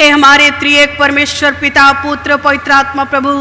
हे हमारे त्रिएक परमेश्वर पिता पुत्र पवित्र आत्मा प्रभु,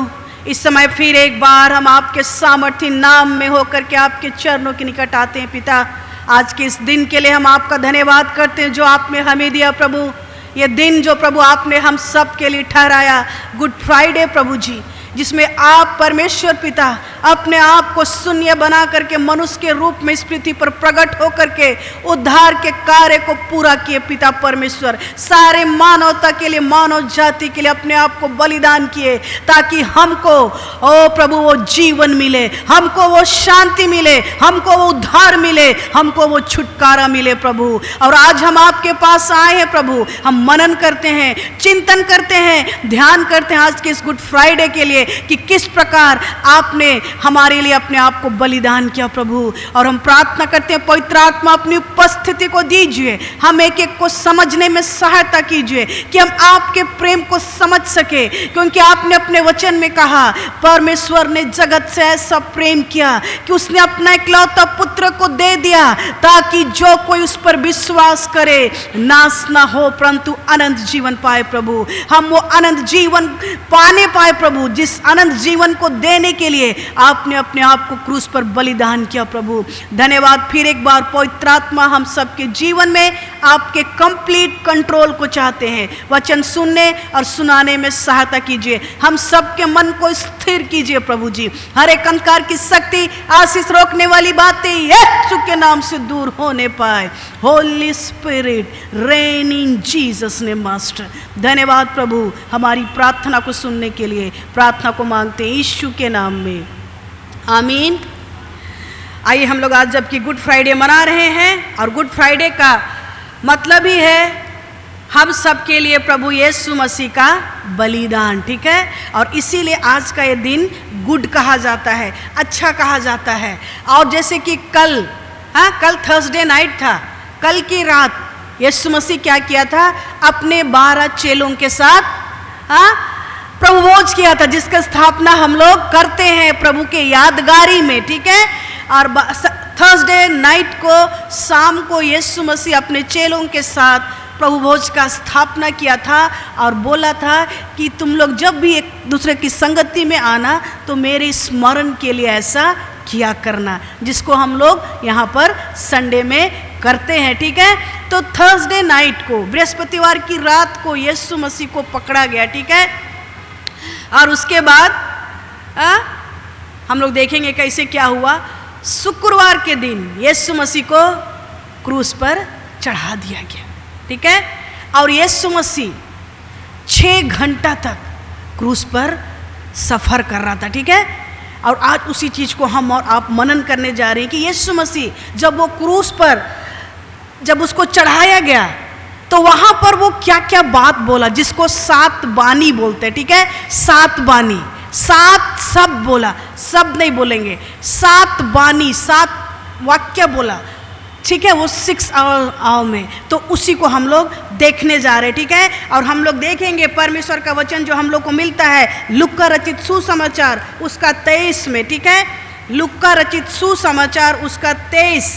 इस समय फिर एक बार हम आपके सामर्थ्य नाम में होकर के आपके चरणों के निकट आते हैं पिता। आज के इस दिन के लिए हम आपका धन्यवाद करते हैं जो आपने हमें दिया प्रभु। ये दिन जो प्रभु आपने हम सब के लिए ठहराया, गुड फ्राइडे प्रभु जी, जिसमें आप परमेश्वर पिता अपने आप को शून्य बना करके मनुष्य के रूप में इस पृथ्वी पर प्रकट होकर के उद्धार के कार्य को पूरा किए पिता परमेश्वर। सारे मानवता के लिए, मानव जाति के लिए अपने आप को बलिदान किए ताकि हमको ओ प्रभु वो जीवन मिले, हमको वो शांति मिले, हमको वो उद्धार मिले, हमको वो छुटकारा मिले प्रभु। और आज हम आपके पास आए हैं प्रभु, हम मनन करते हैं, चिंतन करते हैं, ध्यान करते हैं आज के इस गुड फ्राइडे के लिए कि किस प्रकार आपने हमारे लिए अपने आप को बलिदान किया प्रभु। और हम प्रार्थना करते हैं पवित्र आत्मा अपनी उपस्थिति को दीजिए, हम एक एक को समझने में सहायता कीजिए कि हम आपके प्रेम को समझ सके, क्योंकि आपने अपने वचन में कहा परमेश्वर ने जगत से ऐसा प्रेम किया कि उसने अपना इकलौता पुत्र को दे दिया ताकि जो कोई उस पर विश्वास करे नाश ना हो परंतु अनंत जीवन पाए प्रभु। हम वो अनंत जीवन पाने पाए प्रभु, जिस अनंत जीवन को देने के लिए आपने अपने आप को क्रूस पर बलिदान किया प्रभु। धन्यवाद फिर एक बार पवित्र आत्मा, हम सबके जीवन में आपके कंप्लीट कंट्रोल को चाहते हैं। वचन सुनने और सुनाने में सहायता कीजिए, हम सबके मन को स्थिर कीजिए प्रभु जी। हर एक अंधकार की शक्ति, आशीष रोकने वाली बातें यीशु के नाम से दूर होने पाए। होली स्पिरिट रेन इन जीसस नेम मास्टर। धन्यवाद प्रभु हमारी प्रार्थना को सुनने के लिए, प्रार्थना को मांगते हैं यीशु के नाम में, आमीन। आइए हम लोग आज जबकि गुड फ्राइडे मना रहे हैं, और गुड फ्राइडे का मतलब ही है हम सब के लिए प्रभु यीशु मसीह का बलिदान, ठीक है। और इसीलिए आज का ये दिन गुड कहा जाता है, अच्छा कहा जाता है। और जैसे कि कल थर्सडे नाइट था, कल की रात यीशु मसीह क्या किया था, अपने 12 चेलों के साथ प्रभु भोज किया था, जिसका स्थापना हम लोग करते हैं प्रभु के यादगारी में, ठीक है। और थर्सडे नाइट को शाम को यीशु मसीह अपने चेलों के साथ प्रभु भोज का स्थापना किया था और बोला था कि तुम लोग जब भी एक दूसरे की संगति में आना तो मेरे स्मरण के लिए ऐसा किया करना, जिसको हम लोग यहाँ पर संडे में करते हैं, ठीक है। तो थर्सडे नाइट को, बृहस्पतिवार की रात को यीशु मसीह को पकड़ा गया, ठीक है। और उसके बाद हम लोग देखेंगे कैसे क्या हुआ। शुक्रवार के दिन यीशु मसीह को क्रूस पर चढ़ा दिया गया, ठीक है। और यीशु मसीह 6 घंटा तक क्रूस पर सफ़र कर रहा था, ठीक है। और आज उसी चीज़ को हम और आप मनन करने जा रहे हैं कि यीशु मसीह जब वो क्रूस पर जब उसको चढ़ाया गया तो वहाँ पर वो क्या क्या बात बोला, जिसको 7 बानी बोलते हैं, ठीक है। 7 बानी, 7 शब्द बोला, शब्द नहीं बोलेंगे, 7 बानी, 7 वाक्य बोला, ठीक है। वो 6 आवर में, तो उसी को हम लोग देखने जा रहे हैं, ठीक है। और हम लोग देखेंगे परमेश्वर का वचन जो हम लोग को मिलता है लूका रचित सुसमाचार उसका 23 में, ठीक है। लूका रचित सुसमाचार उसका 23,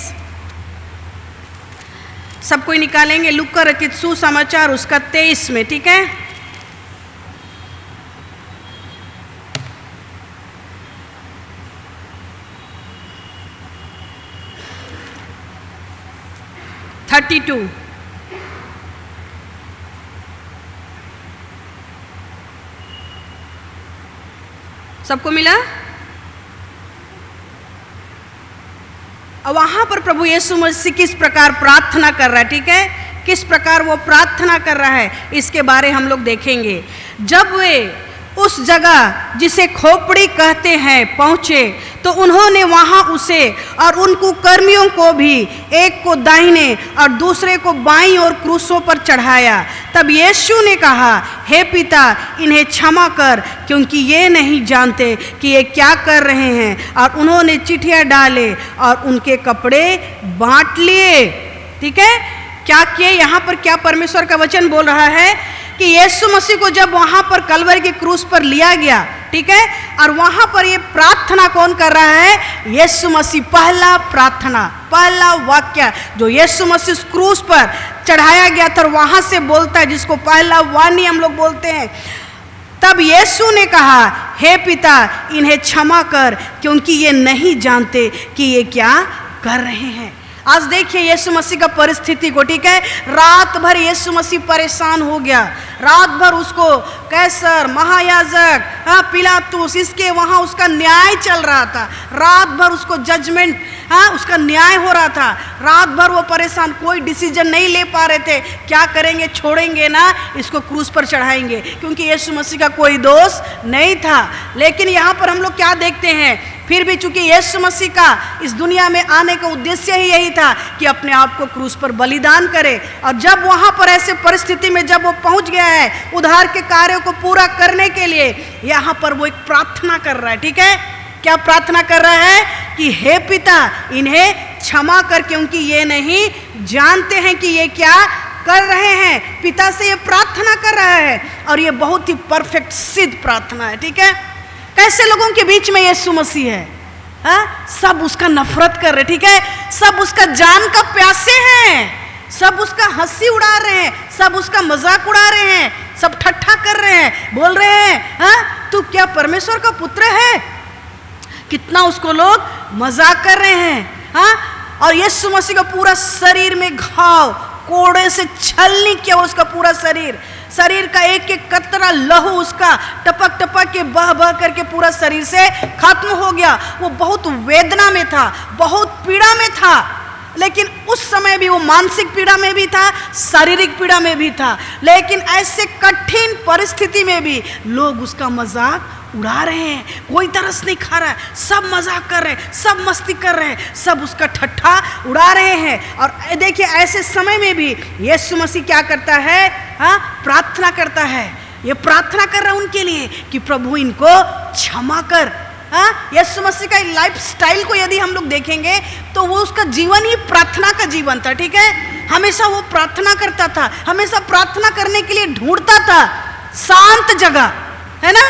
सब कोई निकालेंगे। लूका रचित सुसमाचार उसका 23 में, ठीक है। सबको मिला। और वहां पर प्रभु यीशु मसीह किस प्रकार प्रार्थना कर रहा है, ठीक है। किस प्रकार वो प्रार्थना कर रहा है इसके बारे हम लोग देखेंगे। जब वे उस जगह जिसे खोपड़ी कहते हैं पहुँचे तो उन्होंने वहाँ उसे और उन कुकर्मियों को भी, एक को दाहिने और दूसरे को बाईं ओर क्रूसों पर चढ़ाया। तब यीशु ने कहा, हे पिता इन्हें क्षमा कर, क्योंकि ये नहीं जानते कि ये क्या कर रहे हैं। और उन्होंने चिट्ठियाँ डाले और उनके कपड़े बांट लिए, ठीक है। क्या किए, यहाँ पर क्या परमेश्वर का वचन बोल रहा है कि यीशु मसीह को जब वहाँ पर कलवरी के क्रूस पर लिया गया, ठीक है। और वहाँ पर ये प्रार्थना कौन कर रहा है, यीशु मसीह। पहला प्रार्थना, पहला वाक्य जो यीशु मसीह क्रूस पर चढ़ाया गया था और वहां से बोलता है, जिसको पहला वाणी हम लोग बोलते हैं। तब यीशु ने कहा, हे पिता इन्हें क्षमा कर, क्योंकि ये नहीं जानते कि ये क्या कर रहे हैं। आज देखिए यीशु मसीह का परिस्थिति को, ठीक है। रात भर यीशु मसीह परेशान हो गया, रात भर उसको कैसर, महायाजक, पिलातुस, इसके वहाँ उसका न्याय चल रहा था। रात भर उसको जजमेंट, उसका न्याय हो रहा था। रात भर वो परेशान, कोई डिसीजन नहीं ले पा रहे थे, क्या करेंगे, छोड़ेंगे ना इसको क्रूस पर चढ़ाएंगे, क्योंकि यीशु मसीह का कोई दोष नहीं था। लेकिन यहाँ पर हम लोग क्या देखते हैं, फिर भी चूंकि यीशु मसीह का इस दुनिया में आने का उद्देश्य ही यही था कि अपने आप को क्रूस पर बलिदान करे। और जब वहाँ पर ऐसे परिस्थिति में जब वो पहुँच गया है उद्धार के कार्यों को पूरा करने के लिए, यहाँ पर वो एक प्रार्थना कर रहा है, ठीक है। क्या प्रार्थना कर रहा है कि हे पिता इन्हें क्षमा कर, क्योंकि ये नहीं जानते हैं कि ये क्या कर रहे हैं। पिता से ये प्रार्थना कर रहा है और ये बहुत ही परफेक्ट सिद्ध प्रार्थना है, ठीक है। कैसे लोगों के बीच में यीशु मसीह है, सब उसका नफरत कर रहे, ठीक है। सब उसका जान का प्यासे हैं, सब उसका हंसी उड़ा रहे हैं, सब उसका मजाक उड़ा रहे हैं, सब ठट्ठा कर रहे हैं, बोल रहे हैं तू क्या परमेश्वर का पुत्र है। कितना उसको लोग मजाक कर रहे हैं। और यीशु मसीह का पूरा शरीर में घाव, कोड़े से छलनी किया उसका पूरा शरीर का एक एक कतरा लहू उसका टपक टपक के बह बह करके पूरा शरीर से खत्म हो गया। वो बहुत वेदना में था, बहुत पीड़ा में था, लेकिन उस समय भी वो मानसिक पीड़ा में भी था, शारीरिक पीड़ा में भी था। लेकिन ऐसे कठिन परिस्थिति में भी लोग उसका मजाक उड़ा रहे हैं, कोई तरस नहीं खा रहा है, सब मजाक कर रहे हैं, सब मस्ती कर रहे हैं, सब उसका ठट्ठा उड़ा रहे हैं। और देखिए ऐसे समय में भी यीशु मसीह क्या करता है, प्रार्थना करता है। ये प्रार्थना कर रहा है उनके लिए कि प्रभु इनको क्षमा कर। यीशु मसीह का लाइफ स्टाइल को यदि हम लोग देखेंगे तो वो उसका जीवन ही प्रार्थना का जीवन था, ठीक है। हमेशा वो प्रार्थना करता था, हमेशा प्रार्थना करने के लिए ढूंढता था शांत जगह, है ना।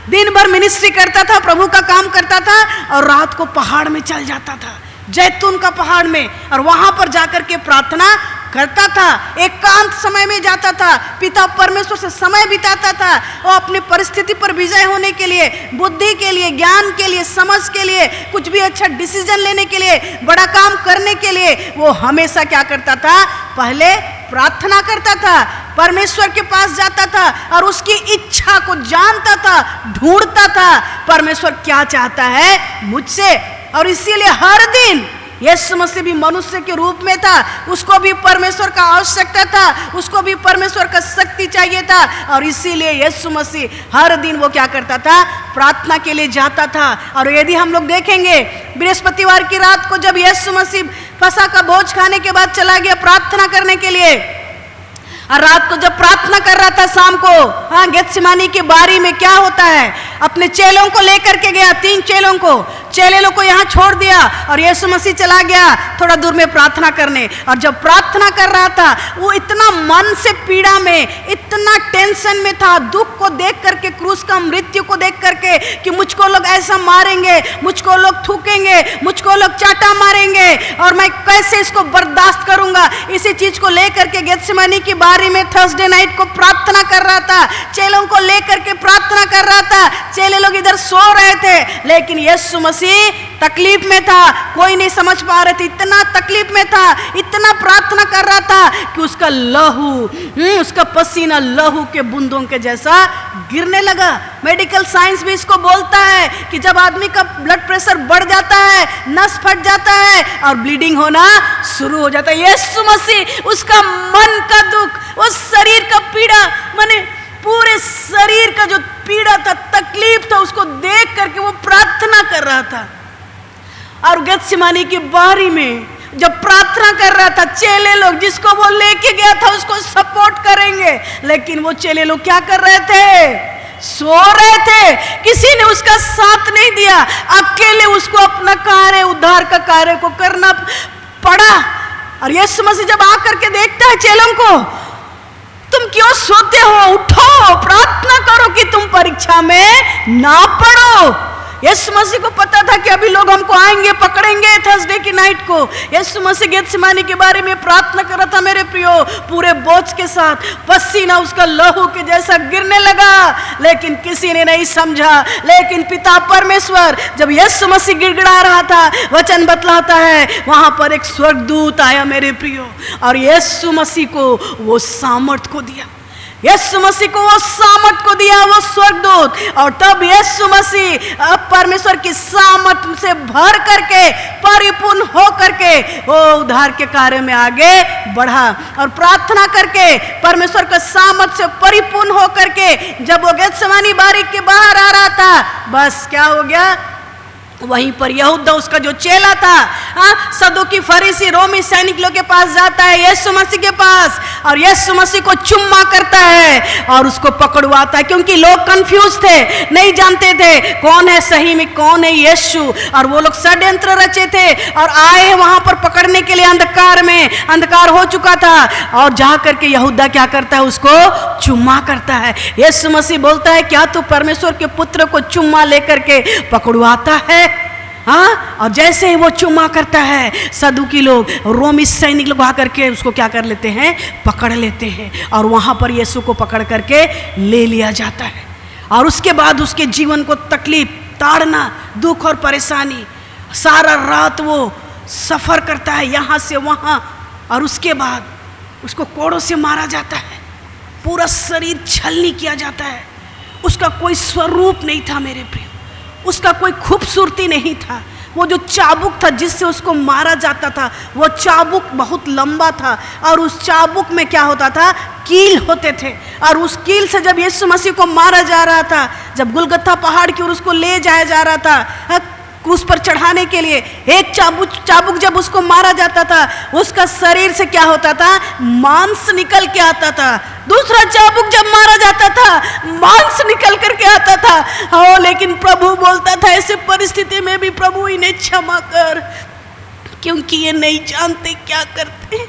दिन भर मिनिस्ट्री करता था, प्रभु का काम करता था, और रात को पहाड़ में चल जाता था, जैतून का पहाड़ में, और वहां पर जाकर के प्रार्थना करता था। एकांत समय में जाता था, पिता परमेश्वर से समय बिताता था। वो अपनी परिस्थिति पर विजय होने के लिए, बुद्धि के लिए, ज्ञान के लिए, समझ के लिए, कुछ भी अच्छा डिसीजन लेने के लिए, बड़ा काम करने के लिए वो हमेशा क्या करता था, पहले प्रार्थना करता था, परमेश्वर के पास जाता था और उसकी इच्छा को जानता था, ढूंढता था, परमेश्वर क्या चाहता है मुझसे। और इसीलिए हर दिन यीशु मसीह भी मनुष्य के रूप में था, उसको भी परमेश्वर का आवश्यकता था, उसको भी परमेश्वर का शक्ति चाहिए था, और इसीलिए यीशु मसीह हर दिन वो क्या करता था, प्रार्थना के लिए जाता था। और यदि हम लोग देखेंगे बृहस्पतिवार की रात को जब यीशु मसीह फसह का भोज खाने के बाद चला गया प्रार्थना करने के लिए, और रात को जब प्रार्थना कर रहा था शाम को, गेत्सेमानी की बारी में क्या होता है, अपने चेलों को लेकर के गया, 3 चेलों को यहाँ छोड़ दिया और यीशु मसीह चला गया थोड़ा दूर में प्रार्थना करने। और जब प्रार्थना कर रहा था वो इतना मन से पीड़ा में, इतना टेंशन में था, दुख को देख करके, क्रूस का मृत्यु को देख करके कि मुझको लोग ऐसा मारेंगे, मुझको लोग थूकेंगे, मुझको लोग चाटा मारेंगे और मैं कैसे इसको बर्दाश्त करूंगा। इसी चीज को लेकर के गेत्सेमानी की बारी में थर्सडे नाइट को प्रार्थना कर रहा था, चेलों को लेकर के प्रार्थना कर रहा था। चेले लोग इधर सो रहे थे, लेकिन यीशु मसीह तकलीफ में था, कोई नहीं समझ पा रहे थे, इतना तकलीफ में था, इतना प्रार्थना कर रहा था कि उसका लहू, उसका पसीना लहू के बूंदों के जैसा गिरने लगा। मेडिकल साइंस भी इसको बोलता है कि जब आदमी का ब्लड प्रेशर बढ़ जाता है, नस फट जाता है और ब्लीडिंग होना शुरू हो जाता है। यीशु मसीह उसका मन का दुख, उस शरीर का पीड़ा, माने पूरे शरीर का जो पीड़ा था, तकलीफ था, उसको देख करके वो प्रार्थना कर रहा था। और गेत्सेमानी की बारी में जब प्रार्थना कर रहा था, चेले लोग जिसको वो लेके गया था उसको सपोर्ट करेंगे, लेकिन वो चेले लोग क्या कर रहे थे, सो रहे थे, किसी ने उसका साथ नहीं दिया, अकेले उसको अपना कार्य, उद्धार का कार्य को करना पड़ा। और यीशु मसीह जब आकर के देखता है चेलों को, तुम क्यों सोते हो, उठो, प्रार्थना करो कि तुम परीक्षा में ना पड़ो। यीशु मसीह को पता था कि अभी लोग हमको आएंगे, पकड़ेंगे थर्सडे की नाइट को। यीशु मसीह गेत्सेमानी के बारे में प्रार्थना कर रहा था मेरे प्रियो, पूरे बोझ के साथ, पसीना उसका लहू के जैसा गिरने लगा, लेकिन किसी ने नहीं समझा। लेकिन पिता परमेश्वर जब यीशु मसीह गिड़गिड़ा रहा था, वचन बतलाता है वहां पर एक स्वर्गदूत आया मेरे प्रियो, और यीशु मसीह को वो सामर्थ को दिया, यीशु मसीह को वो सामर्थ को दिया, वो स्वर्गदूत। और तब यीशु मसीह परमेश्वर की सामर्थ से भर करके, परिपूर्ण हो करके वो उद्धार के कार्य में आगे बढ़ा, और प्रार्थना करके परमेश्वर का सामर्थ से परिपूर्ण हो करके जब वो गेत्सेमानी बारी के बाहर आ रहा था, बस क्या हो गया, वहीं पर यहूदा उसका जो चेला था, सदूकी फरीसी रोमी सैनिक लोग के पास जाता है यीशु मसीह के पास, और यीशु मसीह को चुम्मा करता है और उसको पकड़वाता है, क्योंकि लोग कंफ्यूज थे, नहीं जानते थे कौन है सही में, कौन है यीशु। और वो लोग षड्यंत्र रचे थे और आए वहां पर पकड़ने के लिए, अंधकार में, अंधकार हो चुका था, और जा करके यहूदा क्या करता है, उसको चुम्मा करता है। यीशु मसीह बोलता है क्या तू परमेश्वर के पुत्र को चुम्मा लेकर के पकड़वाता है? हाँ, और जैसे ही वो चुम्मा करता है, सदूकी लोग, रोमी सैनिक लोग आकर के उसको क्या कर लेते हैं, पकड़ लेते हैं, और वहां पर यीशु को पकड़ करके ले लिया जाता है। और उसके बाद उसके जीवन को तकलीफ, ताड़ना, दुख और परेशानी, सारा रात वो सफर करता है यहाँ से वहाँ, और उसके बाद उसको कोड़ों से मारा जाता है, पूरा शरीर छलनी किया जाता है। उसका कोई स्वरूप नहीं था मेरे प्रिय, उसका कोई खूबसूरती नहीं था। वो जो चाबुक था जिससे उसको मारा जाता था, वो चाबुक बहुत लंबा था, और उस चाबुक में क्या होता था, कील होते थे, और उस कील से जब यीशु मसीह को मारा जा रहा था, जब गुलगत्ता पहाड़ की ओर उसको ले जाया जा रहा था क्रूस पर चढ़ाने के लिए, एक चाबुक जब उसको मारा जाता था, उसका शरीर से क्या होता था, मांस निकल के आता था। दूसरा चाबुक जब मारा जाता था, मांस निकल करके आता था। हाँ, लेकिन प्रभु बोलता था ऐसे परिस्थिति में भी, प्रभु इन्हें क्षमा कर, क्योंकि ये नहीं जानते क्या करते।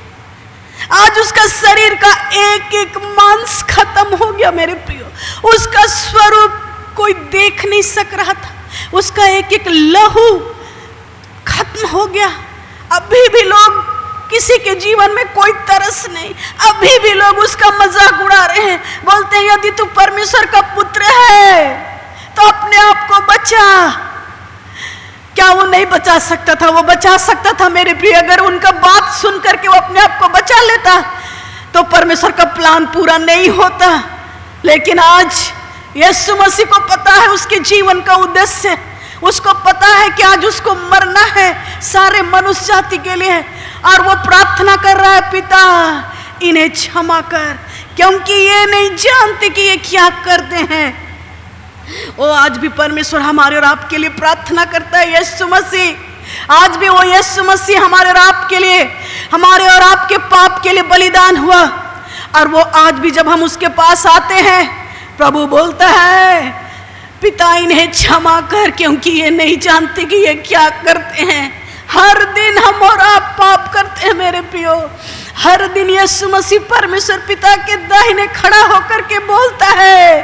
आज उसका शरीर का एक एक मांस खत्म हो गया मेरे प्रियो, उसका स्वरूप कोई देख नहीं सक रहा था, उसका एक एक लहू खत्म हो गया। अभी भी लोग, किसी के जीवन में कोई तरस नहीं, अभी भी लोग उसका मजाक उड़ा रहे हैं, बोलते हैं यदि तू परमेश्वर का पुत्र है तो अपने आप को बचा। क्या वो नहीं बचा सकता था? वो बचा सकता था मेरे प्रिय। अगर उनका बात सुन करके वो अपने आप को बचा लेता तो परमेश्वर का प्लान पूरा नहीं होता। लेकिन आज यीशु मसीह को पता है उसके जीवन का उद्देश्य, उसको पता है कि आज उसको मरना है सारे मनुष्य जाति के लिए, और वो प्रार्थना कर रहा है, पिता इन्हें क्षमा कर, क्योंकि ये नहीं जानते कि ये क्या करते हैं। वो आज भी परमेश्वर हमारे और आपके लिए प्रार्थना करता है। यीशु मसीह आज भी, वो यीशु मसीह हमारे और आपके लिए, हमारे और आपके पाप के लिए बलिदान हुआ, और वो आज भी जब हम उसके पास आते हैं, प्रभु बोलता है पिता इन्हें क्षमा कर, क्योंकि ये नहीं जानते कि ये क्या करते हैं। हर दिन हम और आप पाप करते हैं मेरे प्रियो, हर दिन यीशु मसीह परमेश्वर पिता के दाहिने खड़ा होकर के बोलता है,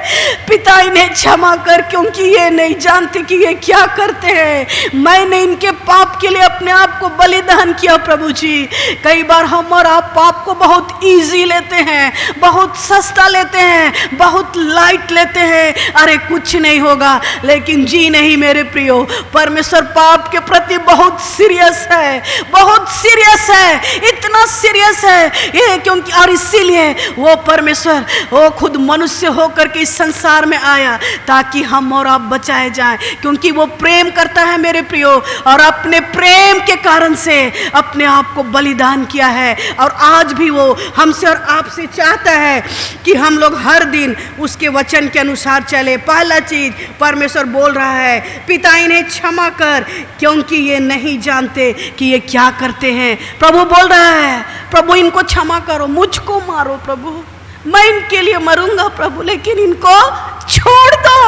पिता इन्हें क्षमा कर, क्योंकि ये नहीं जानते कि ये क्या करते हैं। मैंने इनके पाप के लिए अपने आप को बलिदान किया प्रभु जी। कई बार हम और आप पाप को बहुत इजी लेते हैं, बहुत सस्ता लेते हैं, बहुत लाइट लेते हैं, अरे कुछ नहीं होगा। लेकिन जी नहीं मेरे प्रियो, परमेश्वर पाप के प्रति बहुत सीरियस है, बहुत सीरियस है, इतना सीरियस है ये, क्योंकि और इसीलिए वो परमेश्वर वो खुद मनुष्य होकर के इस संसार में आया ताकि हम और आप बचाए जाएं, क्योंकि वो प्रेम करता है मेरे प्रियो, और अपने प्रेम के कारण से अपने आप को बलिदान किया है। और आज भी वो हमसे और आपसे चाहता है कि हम लोग हर दिन उसके वचन के अनुसार चले। पहला चीज परमेश्वर बोल रहा है, पिता इन्हें क्षमा कर, क्योंकि ये नहीं जानते कि ये क्या करते हैं। प्रभु बोल रहा है, प्रभु इनको क्षमा करो, मुझको मारो प्रभु, मैं इनके लिए मरूंगा प्रभु, लेकिन इनको छोड़ दो।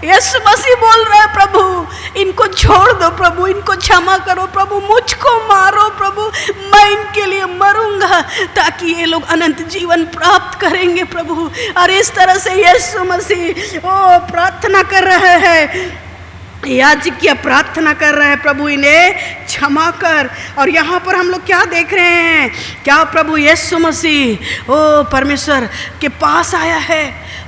यीशु मसीह बोल रहा है, प्रभु इनको छोड़ दो, प्रभु इनको क्षमा करो, प्रभु मुझको मारो प्रभु, मैं इनके लिए मरूंगा ताकि ये लोग अनंत जीवन प्राप्त करेंगे प्रभु। और इस तरह से यीशु मसीह प्रार्थना कर रहे हैं। याजकीय प्रार्थना कर रहा है, प्रभु इन्हें क्षमा कर। और यहाँ पर हम लोग क्या देख रहे हैं, क्या प्रभु यीशु मसीह ओ परमेश्वर के पास आया है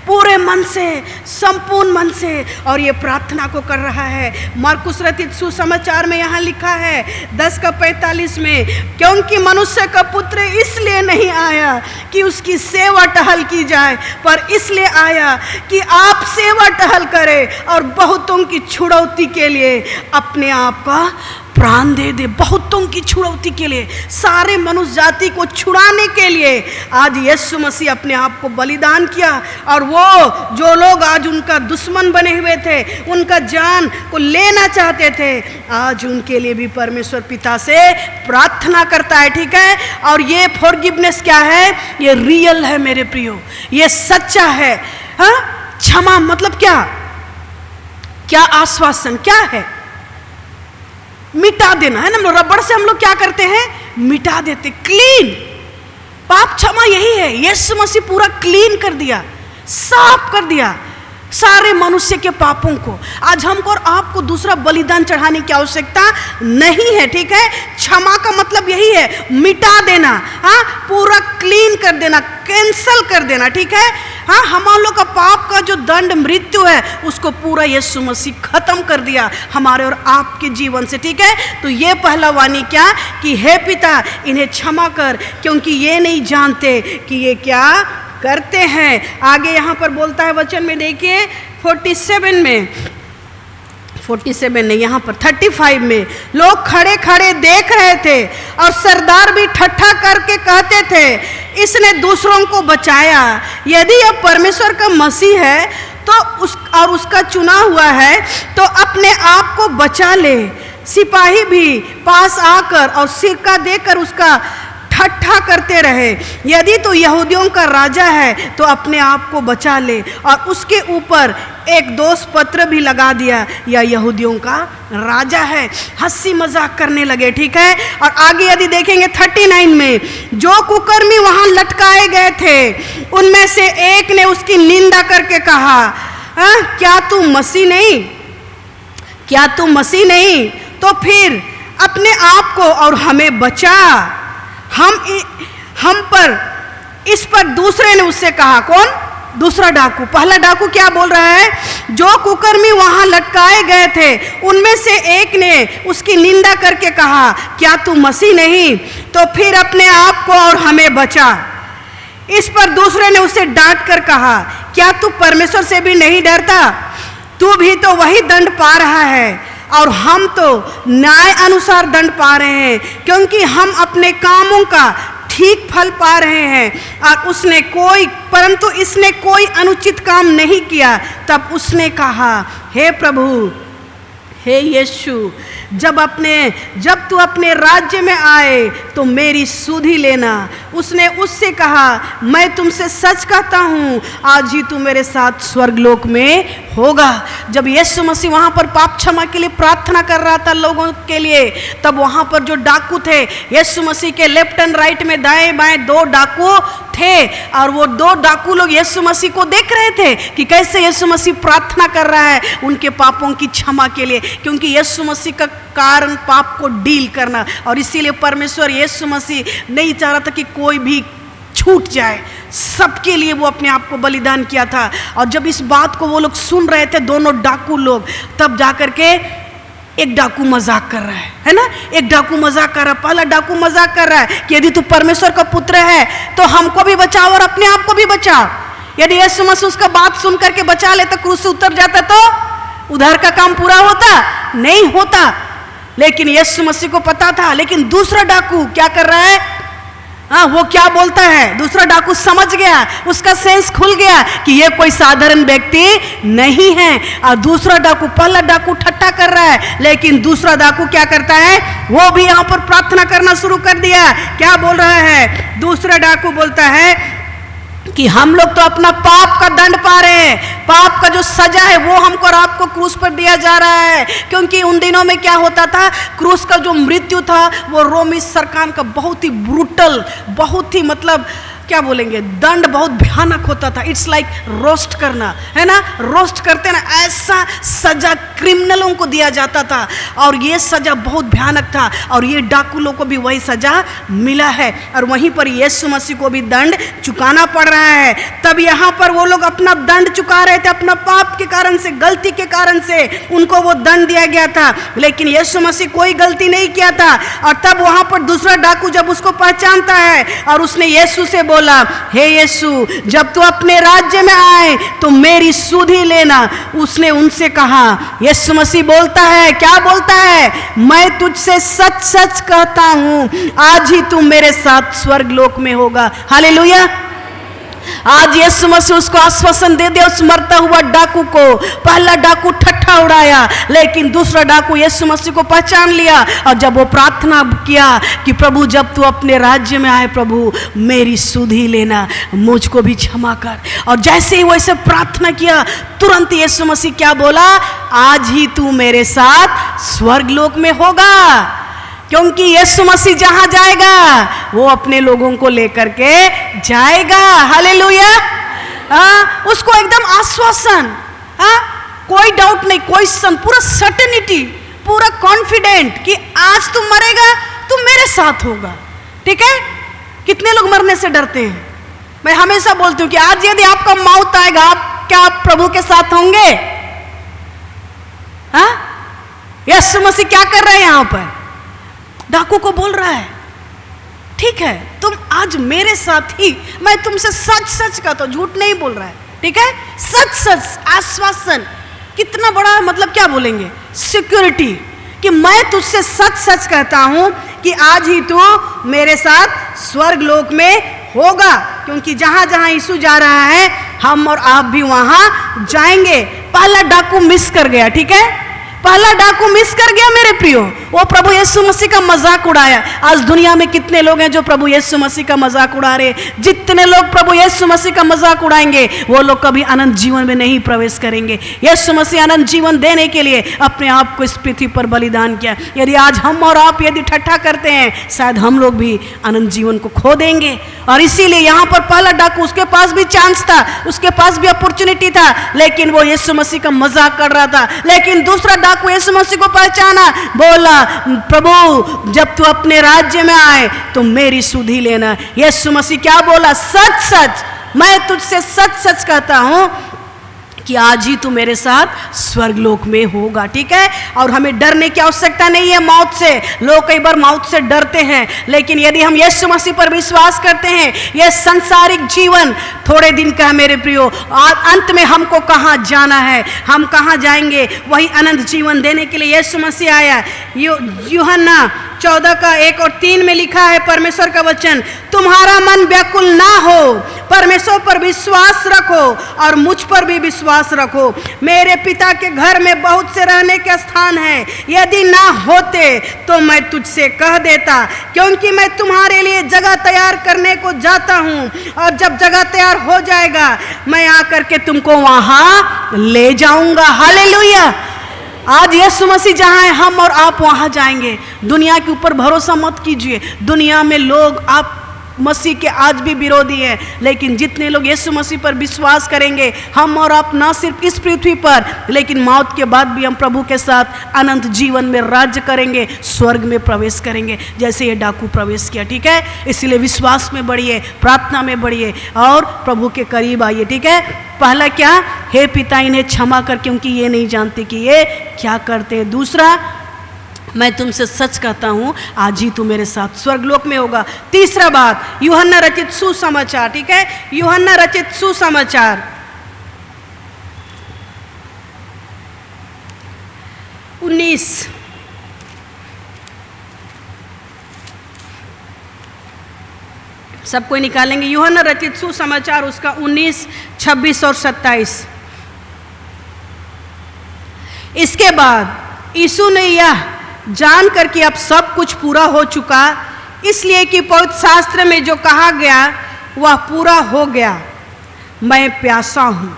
पूरे मन से, संपूर्ण मन से, और ये प्रार्थना को कर रहा है। मरकुस रचित सुसमाचार में यहाँ लिखा है 10:45 में, क्योंकि मनुष्य का पुत्र इसलिए नहीं आया कि उसकी सेवा टहल की जाए, पर इसलिए आया कि आप सेवा टहल करें और बहुतों की छुड़ौती के लिए अपने आप का प्राण दे दे। बहुतों की छुड़ौती के लिए, सारे मनुष्य जाति को छुड़ाने के लिए आज यीशु मसीह अपने आप को बलिदान किया। और वो जो लोग आज उनका दुश्मन बने हुए थे, उनका जान को लेना चाहते थे, आज उनके लिए भी परमेश्वर पिता से प्रार्थना करता है, ठीक है। और ये फॉरगिवनेस क्या है, ये रियल है मेरे प्रियो, ये सच्चा है। हाँ, क्षमा मतलब क्या, क्या आश्वासन क्या है, मिटा देना है ना। रबड़ से हम लोग क्या करते हैं, मिटा देते, क्लीन। पाप क्षमा यही है, यीशु मसीह पूरा क्लीन कर दिया, साफ कर दिया सारे मनुष्य के पापों को। आज हमको और आपको दूसरा बलिदान चढ़ाने की आवश्यकता नहीं है, ठीक है। क्षमा का मतलब यही है, मिटा देना, हाँ, पूरा क्लीन कर देना, कैंसल कर देना, ठीक है। हाँ, हम लोग का पाप का जो दंड मृत्यु है उसको पूरा यीशु मसीह खत्म कर दिया हमारे और आपके जीवन से, ठीक है। तो ये पहला वाणी क्या कि हे पिता इन्हें क्षमा कर, क्योंकि ये नहीं जानते कि ये क्या करते हैं। आगे यहाँ पर बोलता है वचन में, देखिए 47 में, 47 नहीं, यहाँ पर 35 में, लोग खड़े खड़े देख रहे थे और सरदार भी ठट्ठा करके कहते थे, इसने दूसरों को बचाया। यदि यह परमेश्वर का मसीह है तो उसका चुना हुआ है तो अपने आप को बचा ले। सिपाही भी पास आकर और सिरका देकर उसका ठट्ठा करते रहे। यदि तो यहूदियों का राजा है तो अपने आप को बचा ले। और उसके ऊपर एक दोष पत्र भी लगा दिया, या यहूदियों का राजा है। हंसी मजाक करने लगे, ठीक है। और आगे यदि देखेंगे 39 में, जो कुकर्मी वहां लटकाए गए थे उनमें से एक ने उसकी निंदा करके कहा, क्या तू मसीह नहीं, क्या तू मसीह नहीं, तो फिर अपने आप को और हमें बचा। हम पर, इस पर दूसरे ने उससे कहा, कौन, दूसरा डाकू। पहला डाकू क्या बोल रहा है, जो कुकर्मी वहां लटकाए गए थे उनमें से एक ने उसकी निंदा करके कहा, क्या तू मसीह नहीं, तो फिर अपने आप को और हमें बचा। इस पर दूसरे ने उसे डांट कर कहा, क्या तू परमेश्वर से भी नहीं डरता, तू भी तो वही दंड पा रहा है और हम तो न्याय अनुसार दंड पा रहे हैं, क्योंकि हम अपने कामों का ठीक फल पा रहे हैं। और परंतु इसने कोई अनुचित काम नहीं किया। तब उसने कहा, हे प्रभु, हे यीशु, जब तू अपने राज्य में आए तो मेरी सुधि लेना। उसने उससे कहा, मैं तुमसे सच कहता हूँ, आज ही तू मेरे साथ स्वर्गलोक में होगा। जब यीशु मसीह वहाँ पर पाप क्षमा के लिए प्रार्थना कर रहा था लोगों के लिए, तब वहाँ पर जो डाकू थे, यीशु मसीह के लेफ्ट एंड राइट में दाएं बाएं 2 डाकू थे। और वो 2 डाकू लोग यीशु मसीह को देख रहे थे कि कैसे यीशु मसीह प्रार्थना कर रहा है उनके पापों की क्षमा के लिए, क्योंकि यीशु मसीह का कारण पाप को डील करना। और इसीलिए परमेश्वर यीशु मसीह नहीं चाह रहा था कि कोई भी छूट जाए, सबके लिए वो अपने आप को बलिदान किया था। और जब इस बात को वो लोग सुन रहे थे, दोनों डाकू लोग, तब जाकर के एक डाकू मजाक कर रहा है ना, एक डाकू मजाक कर रहा है। पहला डाकू मजाक कर रहा है कि यदि तू परमेश्वर का पुत्र है तो हमको भी बचाओ और अपने आप को भी बचाओ। यदि यीशु मसीह उसका बात सुन करके बचा ले तो क्रूस से उतर जाता तो उधर का काम पूरा होता नहीं होता। लेकिन यीशु मसीह को पता था। लेकिन दूसरा डाकू क्या कर रहा है, वो क्या बोलता है, दूसरा डाकू समझ गया, उसका सेंस खुल गया कि ये कोई साधारण व्यक्ति नहीं है। और दूसरा डाकू, पहला डाकू ठट्ठा कर रहा है, लेकिन दूसरा डाकू क्या करता है, वो भी यहाँ पर प्रार्थना करना शुरू कर दिया। क्या बोल रहा है, दूसरा डाकू बोलता है कि हम लोग तो अपना पाप का दंड पा रहे हैं, पाप का जो सजा है वो हमको और आपको क्रूस पर दिया जा रहा है। क्योंकि उन दिनों में क्या होता था, क्रूस का जो मृत्यु था वो रोमी सरकार का बहुत ही ब्रूटल, बहुत ही मतलब क्या बोलेंगे, दंड बहुत भयानक होता था। इट्स लाइक रोस्ट करना, है ना, रोस्ट करते ना, ऐसा सजा क्रिमिनलों को दिया जाता था और ये सजा बहुत भयानक था और ये डाकू लोग को भी वही सजा मिला है और वहीं पर यीशु मसीह को भी दंड चुकाना पड़ रहा है। तब यहाँ पर वो लोग अपना दंड चुका रहे थे, अपना पाप के कारण से, गलती के कारण से उनको वो दंड दिया गया था, लेकिन यीशु मसीह कोई गलती नहीं किया था। और तब वहां पर दूसरा डाकू जब उसको पहचानता है और उसने यीशु से बोला, हे यीशु, जब तू अपने राज्य में आए तो मेरी सुधि लेना। उसने उनसे कहा, यीशु मसीह बोलता है, क्या बोलता है, मैं तुझसे सच सच कहता हूं, आज ही तू मेरे साथ स्वर्ग लोक में होगा। हालेलुया। आज यीशु मसीह उसको आश्वासन दे दिया उस मरता हुआ डाकू को। पहला डाकू ठट्ठा उड़ाया, लेकिन दूसरा डाकू यीशु मसीह को पहचान लिया और जब वो प्रार्थना किया कि प्रभु जब तू अपने राज्य में आए, प्रभु मेरी सुधि लेना, मुझको भी क्षमा कर। और जैसे ही वैसे प्रार्थना किया, तुरंत यीशु मसीह क्या बोला, आज ही तू मेरे साथ स्वर्ग लोक में होगा। क्योंकि यीशु मसीह जहां जाएगा वो अपने लोगों को लेकर के जाएगा। हालेलुया। उसको एकदम आश्वासन, कोई डाउट नहीं, कोई पूरा सर्टेनिटी, पूरा कॉन्फिडेंट कि आज तुम मरेगा तुम मेरे साथ होगा। ठीक है। कितने लोग मरने से डरते हैं? मैं हमेशा बोलती हूँ कि आज यदि आपका मौत आएगा, आप क्या आप प्रभु के साथ होंगे? यीशु मसीह क्या कर रहे हैं यहां पर? डाकू को बोल रहा है, ठीक है तुम आज मेरे साथ ही, मैं तुमसे सच सच का, तो झूठ नहीं बोल रहा है, ठीक है, सच सच आश्वासन। कितना बड़ा, मतलब क्या बोलेंगे, सिक्योरिटी, कि मैं तुझसे सच सच कहता हूं कि आज ही तू मेरे साथ स्वर्ग लोक में होगा। क्योंकि जहां जहां यीशु जा रहा है हम और आप भी वहां जाएंगे। पहला डाकू मिस कर गया, ठीक है, पहला डाकू मिस कर गया मेरे प्रियो, वो प्रभु यीशु मसीह का मजाक उड़ाया। आज दुनिया में कितने लोग हैं जो प्रभु यीशु मसीह का मजाक उड़ा रहे हैं। जितने लोग प्रभु यीशु मसीह का मजाक उड़ाएंगे वो लोग कभी अनंत जीवन में नहीं प्रवेश करेंगे। यीशु मसीह अनंत जीवन देने के लिए अपने आप को इस पृथ्वी पर बलिदान किया। यदि आज हम और आप यदि ठट्ठा करते हैं, शायद हम लोग भी अनंत जीवन को खो देंगे। और इसीलिए यहाँ पर पहला डाकू, उसके पास भी चांस था, उसके पास भी अपॉर्चुनिटी था, लेकिन वो यीशु मसीह का मजाक कर रहा था। लेकिन दूसरा डाकू यीशु मसीह को पहचाना, बोला, प्रभु जब तू अपने राज्य में आए तो मेरी सुधि लेना। यीशु मसीह क्या बोला, सच सच, मैं तुझसे सच सच कहता हूं कि आज ही तू मेरे साथ स्वर्ग लोक में होगा। ठीक है। और हमें डरने की आवश्यकता नहीं है मौत से। लोग कई बार मौत से डरते हैं, लेकिन यदि हम यीशु मसीह पर विश्वास करते हैं, यह सांसारिक जीवन थोड़े दिन का है मेरे प्रियो, अंत में हमको कहाँ जाना है, हम कहाँ जाएंगे, वही अनंत जीवन देने के लिए यीशु मसीह आया। यूहन्ना 14 का 1 और 3 में लिखा है परमेश्वर का वचन, तुम्हारा मन व्याकुल ना हो, परमेश्वर पर विश्वास रखो और मुझ पर भी विश्वास रखो। मेरे पिता के घर में बहुत से रहने के स्थान हैं, यदि ना होते तो मैं तुझसे कह देता, क्योंकि मैं तुम्हारे लिए जगह तैयार करने को जाता हूँ, और जब जगह तैयार हो जाएगा मैं आकर के तुमको वहां ले जाऊंगा। हालेलुया। आज यीशु मसीह जहाँ है, हम और आप वहाँ जाएंगे। दुनिया के ऊपर भरोसा मत कीजिए। दुनिया में लोग आप मसीह के आज भी विरोधी हैं, लेकिन जितने लोग यीशु मसीह पर विश्वास करेंगे, हम और आप ना सिर्फ इस पृथ्वी पर, लेकिन मौत के बाद भी हम प्रभु के साथ अनंत जीवन में राज्य करेंगे, स्वर्ग में प्रवेश करेंगे, जैसे ये डाकू प्रवेश किया। ठीक है। इसलिए विश्वास में बढ़िए, प्रार्थना में बढ़िए और प्रभु के करीब आइए। ठीक है। पहला क्या, हे पिता इन्हें क्षमा कर, क्योंकि ये नहीं जानते कि ये क्या करते हैं। दूसरा, मैं तुमसे सच कहता हूं आज ही तू मेरे साथ स्वर्गलोक में होगा। तीसरा बात, यूहन्ना रचित सुसमाचार। ठीक है। यूहन्ना रचित सुसमाचार 19 सब कोई निकालेंगे। यूहन्ना रचित सुसमाचार उसका 19, 26 और 27। इसके बाद यीशु ने यह जानकर कि अब सब कुछ पूरा हो चुका, इसलिए कि पवित्र शास्त्र में जो कहा गया वह पूरा हो गया, मैं प्यासा हूं।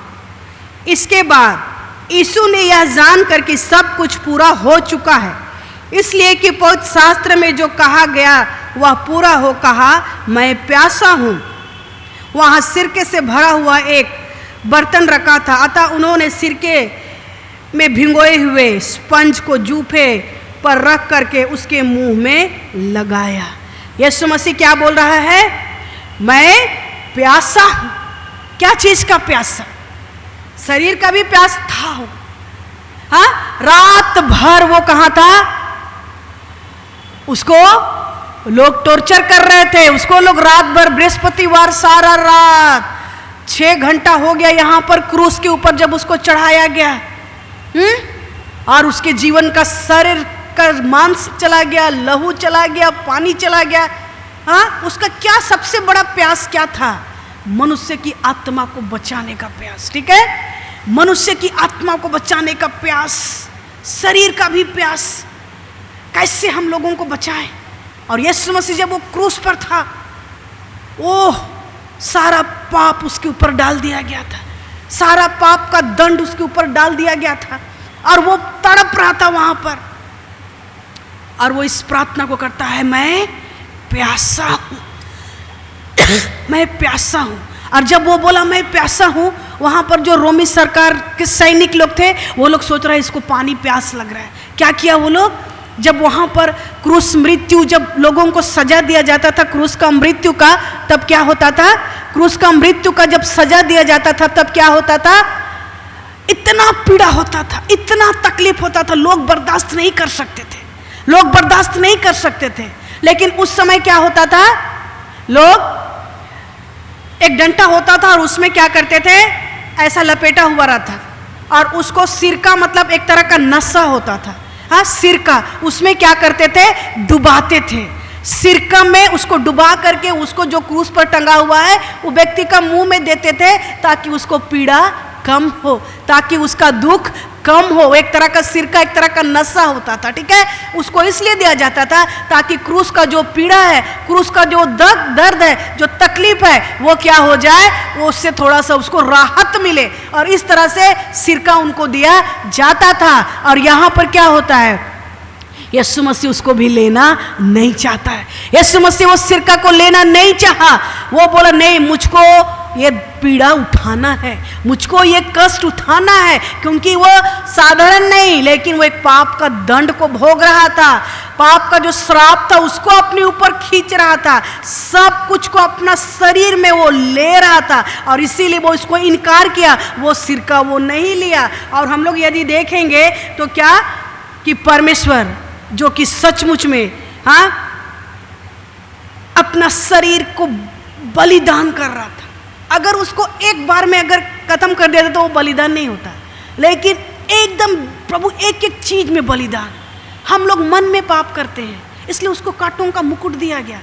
इसके बाद यीशु ने यह जानकर कि सब कुछ पूरा हो चुका है, इसलिए कि पवित्र शास्त्र में जो कहा गया वह पूरा हो, कहा मैं प्यासा हूं। वहाँ सिरके से भरा हुआ एक बर्तन रखा था। अतः उन्होंने सिरके में भिगोए हुए स्पंज को जूफे पर रख करके उसके मुंह में लगाया। यीशु मसीह क्या बोल रहा है? मैं प्यासा हूं। क्या चीज का प्यासा? शरीर का भी प्यास था। हाँ, रात भर वो कहां था? उसको लोग टॉर्चर कर रहे थे। उसको लोग रात भर, बृहस्पतिवार सारा रात 6 घंटा हो गया यहां पर क्रूस के ऊपर जब उसको चढ़ाया गया। और उसके जीवन का शरीर का मांस चला गया, लहू चला गया, पानी चला गया। हाँ, उसका क्या सबसे बड़ा प्यास क्या था? मनुष्य की आत्मा को बचाने का प्यास। ठीक है, मनुष्य की आत्मा को बचाने का प्यास, शरीर का भी प्यास। कैसे हम लोगों को बचाएं? और यीशु मसीह जब वो क्रूस पर था, ओह, सारा पाप उसके ऊपर डाल दिया गया था। सारा पाप का दंड उसके ऊपर डाल दिया गया था और वो तड़प रहा था वहां पर। और वो इस प्रार्थना को करता है, मैं प्यासा हूं, मैं प्यासा हूं। और जब वो बोला मैं प्यासा हूं, वहां पर जो रोमी सरकार के सैनिक लोग थे, वो लोग सोच रहे हैं इसको पानी प्यास लग रहा है। क्या किया वो लोग? जब वहां पर क्रूस मृत्यु, जब लोगों को सजा दिया जाता था क्रूस का मृत्यु का, तब क्या होता था? क्रूस का मृत्यु का जब सजा दिया जाता था तब क्या होता था? इतना पीड़ा होता था, इतना तकलीफ होता था, लोग बर्दाश्त नहीं कर सकते थे, लोग बर्दाश्त नहीं कर सकते थे। लेकिन उस समय क्या होता था? लोग एक डंडा होता था और उसमें क्या करते थे? ऐसा लपेटा हुआ रहता और उसको सिरका, मतलब एक तरह का नशा होता था। हाँ, सिरका, उसमें क्या करते थे? डुबाते थे। सिरका में उसको डुबा करके उसको जो क्रूस पर टंगा हुआ है वो व्यक्ति का मुंह में देते थे ताकि उसको पीड़ा कम हो, ताकि उसका दुख कम हो। एक तरह का सिरका, एक तरह का नशा होता था। ठीक है, उसको इसलिए दिया जाता था ताकि क्रूस का जो पीड़ा है, क्रूस का जो दर्द है, जो तकलीफ है, वो क्या हो जाए, वो उससे थोड़ा सा उसको राहत मिले। और इस तरह से सिरका उनको दिया जाता था। और यहाँ पर क्या होता है? यीशु मसीह उसको भी लेना नहीं चाहता है। यीशु मसीह वो सिरका को लेना नहीं चाहा। वो बोला नहीं, मुझको ये पीड़ा उठाना है, मुझको ये कष्ट उठाना है, क्योंकि वो साधारण नहीं, लेकिन वो एक पाप का दंड को भोग रहा था। पाप का जो श्राप था उसको अपने ऊपर खींच रहा था, सब कुछ को अपना शरीर में वो ले रहा था। और इसीलिए वो इसको इनकार किया, वो सिरका वो नहीं लिया। और हम लोग यदि देखेंगे तो क्या कि परमेश्वर जो कि सचमुच में, हाँ, अपना शरीर को बलिदान कर रहा था, अगर उसको एक बार में अगर खत्म कर देता तो वो बलिदान नहीं होता। लेकिन एकदम प्रभु एक एक चीज में बलिदान। हम लोग मन में पाप करते हैं, इसलिए उसको कांटों का मुकुट दिया गया।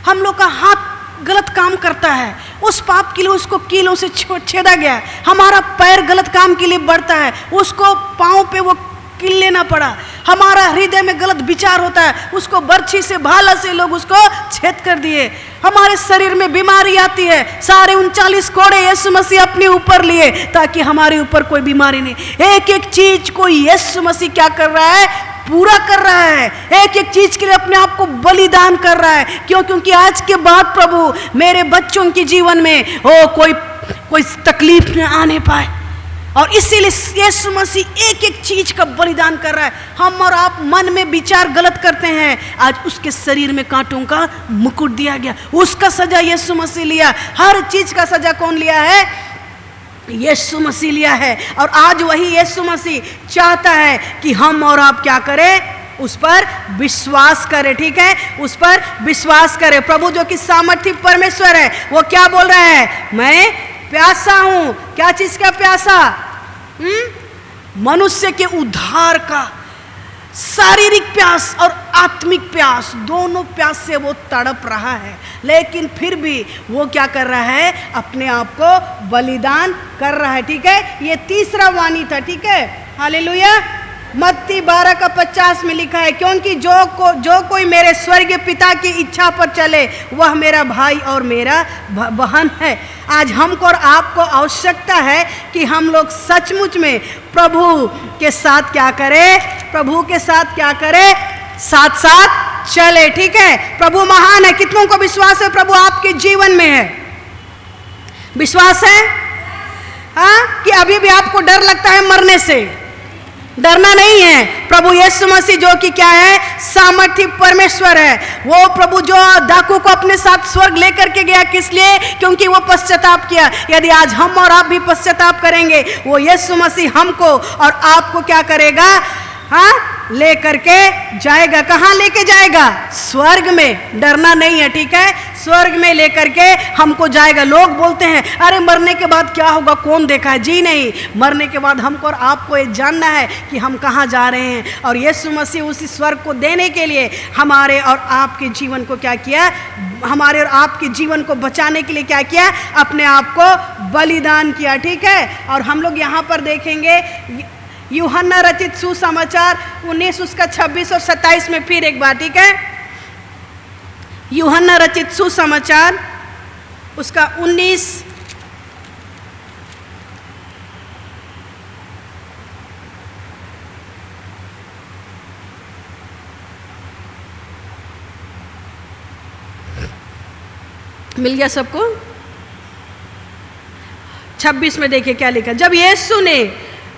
हम लोग का हाथ गलत काम करता है, उस पाप के लिए उसको कीलों से छेदा गया। हमारा पैर गलत काम के लिए बढ़ता है, उसको पाँव पे वो कील लेना पड़ा। हमारा हृदय में गलत विचार होता है, उसको बर्छी से, भाला से लोग उसको छेद कर दिए। हमारे शरीर में बीमारी आती है, सारे 39 कोड़े यीशु मसीह अपने ऊपर लिए ताकि हमारे ऊपर कोई बीमारी नहीं। एक एक चीज को यीशु मसीह क्या कर रहा है? पूरा कर रहा है। एक एक चीज के लिए अपने आप को बलिदान कर रहा है। क्यों? क्योंकि आज के बाद प्रभु मेरे बच्चों के जीवन में कोई तकलीफ न आने पाए। और इसीलिए यीशु मसीह एक एक चीज का बलिदान कर रहा है। हम और आप मन में विचार गलत करते हैं, आज उसके शरीर में कांटों का मुकुट दिया गया, उसका सजा यीशु मसीह लिया। हर चीज का सजा कौन लिया है? यीशु मसीह लिया है। और आज वही यीशु मसीह चाहता है कि हम और आप क्या करें? उस पर विश्वास करें। ठीक है, उस पर विश्वास करें। प्रभु जो कि सामर्थी परमेश्वर है, वो क्या बोल रहा है? मैं प्यासा हूं। क्या चीज का प्यासा? मनुष्य के उद्धार का शारीरिक प्यास और आत्मिक प्यास, दोनों प्यास से वो तड़प रहा है। लेकिन फिर भी वो क्या कर रहा है? अपने आप को बलिदान कर रहा है। ठीक है, ये तीसरा वाणी था। ठीक है, हालेलुया। मत्ती 12:50 में लिखा है, क्योंकि जो कोई मेरे स्वर्गीय पिता की इच्छा पर चले वह मेरा भाई और मेरा बहन है। आज हमको और आपको आवश्यकता है कि हम लोग सचमुच में प्रभु के साथ क्या करें? प्रभु के साथ क्या करें? साथ साथ चले। ठीक है, प्रभु महान है। कितनों को विश्वास है प्रभु आपके जीवन में है? विश्वास है हाँ कि अभी भी आपको डर लगता है मरने से? डरना नहीं है। प्रभु यीशु मसीह जो कि क्या है, सामर्थी परमेश्वर है, वो प्रभु जो डाकू को अपने साथ स्वर्ग लेकर के गया, किस लिए? क्योंकि वो पश्चाताप किया। यदि आज हम और आप भी पश्चाताप करेंगे, वो यीशु मसीह हमको और आपको क्या करेगा? हाँ, लेकर के जाएगा। कहाँ लेके जाएगा? स्वर्ग में। डरना नहीं है, ठीक है? स्वर्ग में लेकर के हमको जाएगा। लोग बोलते हैं अरे मरने के बाद क्या होगा, कौन देखा है? जी नहीं, मरने के बाद हमको और आपको ये जानना है कि हम कहाँ जा रहे हैं। और यीशु मसीह उसी स्वर्ग को देने के लिए हमारे और आपके जीवन को क्या किया? हमारे और आपके जीवन को बचाने के लिए क्या किया? अपने आप को बलिदान किया, ठीक है? और हम लोग यहाँ पर देखेंगे यूहन्ना रचित सुसमाचार 19 उसका 26 और 27 में फिर एक बार, ठीक है? यूहन्ना रचित सुसमाचार उसका 19 मिल गया सबको? 26 में देखिए क्या लिखा। जब यीशु ने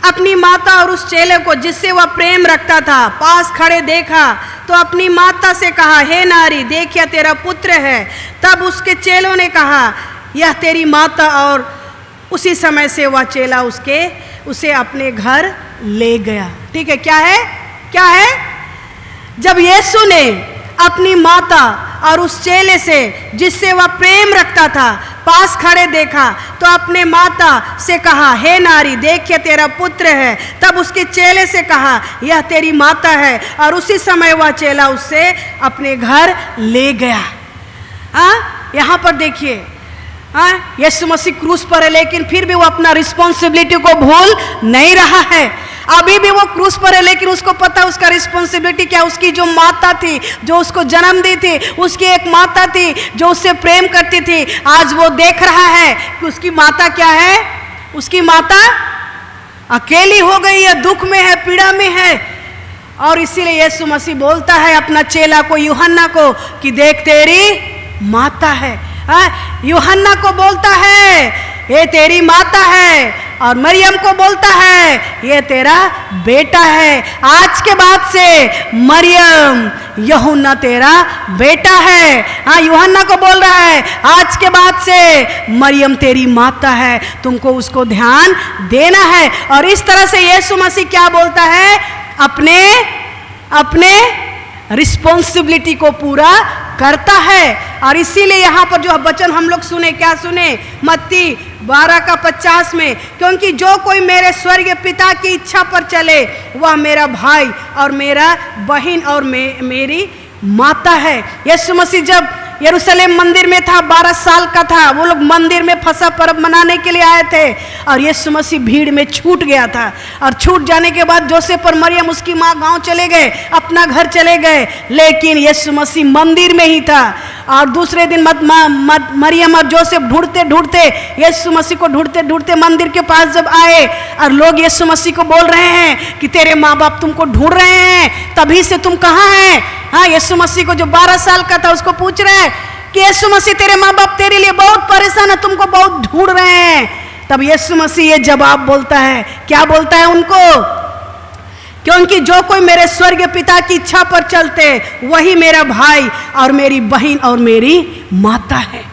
अपनी माता और उस चेले को जिससे वह प्रेम रखता था पास खड़े देखा तो अपनी माता से कहा, हे नारी, देखिए तेरा पुत्र है। तब उसके चेलों ने कहा, यह तेरी माता। और उसी समय से वह चेला उसे अपने घर ले गया। ठीक है, क्या है? क्या है? जब यीशु ने अपनी माता और उस चेले से जिससे वह प्रेम रखता था पास खड़े देखा तो अपने माता से कहा, हे नारी, देखिए तेरा पुत्र है। तब उसके चेले से कहा, यह तेरी माता है। और उसी समय वह चेला उससे अपने घर ले गया। यहाँ पर देखिए, यीशु मसीह क्रूस पर है, लेकिन फिर भी वो अपना रिस्पॉन्सिबिलिटी को भूल नहीं रहा है। अभी भी वो क्रूस पर है, लेकिन उसको पता उसका रिस्पॉन्सिबिलिटी क्या। उसकी जो माता थी, जो उसको जन्म दी थी, उसकी एक माता थी जो उससे प्रेम करती थी। आज वो देख रहा है कि उसकी माता क्या है? उसकी माता अकेली हो गई है, दुख में है, पीड़ा में है। और इसीलिए यीशु मसीह बोलता है अपना चेला को, यूहन्ना को, कि देख तेरी माता है। यूहन्ना को बोलता है ये तेरी माता है, और मरियम को बोलता है ये तेरा बेटा है। आज के बाद से मरियम, यूहन्ना तेरा बेटा है। यूहन्ना को बोल रहा है आज के बाद से मरियम तेरी माता है, तुमको उसको ध्यान देना है। और इस तरह से यीशु मसीह क्या बोलता है? अपने रिस्पॉन्सिबिलिटी को पूरा करता है। और इसीलिए यहाँ पर जो वचन हम लोग सुने, क्या सुने? मत्ती 12 का 50 में, क्योंकि जो कोई मेरे स्वर्गीय पिता की इच्छा पर चले वह मेरा भाई और मेरा बहन और मेरी माता है। यीशु मसीह जब यरूशलेम मंदिर में था, 12 साल का था, वो लोग मंदिर में फसह पर्व मनाने के लिए आए थे, और यीशु मसीह भीड़ में छूट गया था। और छूट जाने के बाद जोसेफ और मरियम उसकी माँ गांव चले गए, अपना घर चले गए, लेकिन यीशु मसीह मंदिर में ही था। और दूसरे दिन मरियम और जोसेफ ढूंढते ढूंढते यीशु मसीह को ढूंढते ढूंढते मंदिर के पास जब आए, और लोग यीशु मसीह को बोल रहे हैं कि तेरे माँ बाप तुमको ढूंढ रहे हैं, तभी से तुम कहाँ हैं? यीशु मसीह को जो 12 साल का था उसको पूछ रहे हैं कि यीशु मसीह तेरे माँ बाप तेरे लिए बहुत परेशान है, तुमको बहुत ढूंढ रहे हैं। तब यीशु मसीह ये जवाब बोलता है, क्या बोलता है उनको? क्योंकि जो कोई मेरे स्वर्गीय पिता की इच्छा पर चलते वही मेरा भाई और मेरी बहन और मेरी माता है।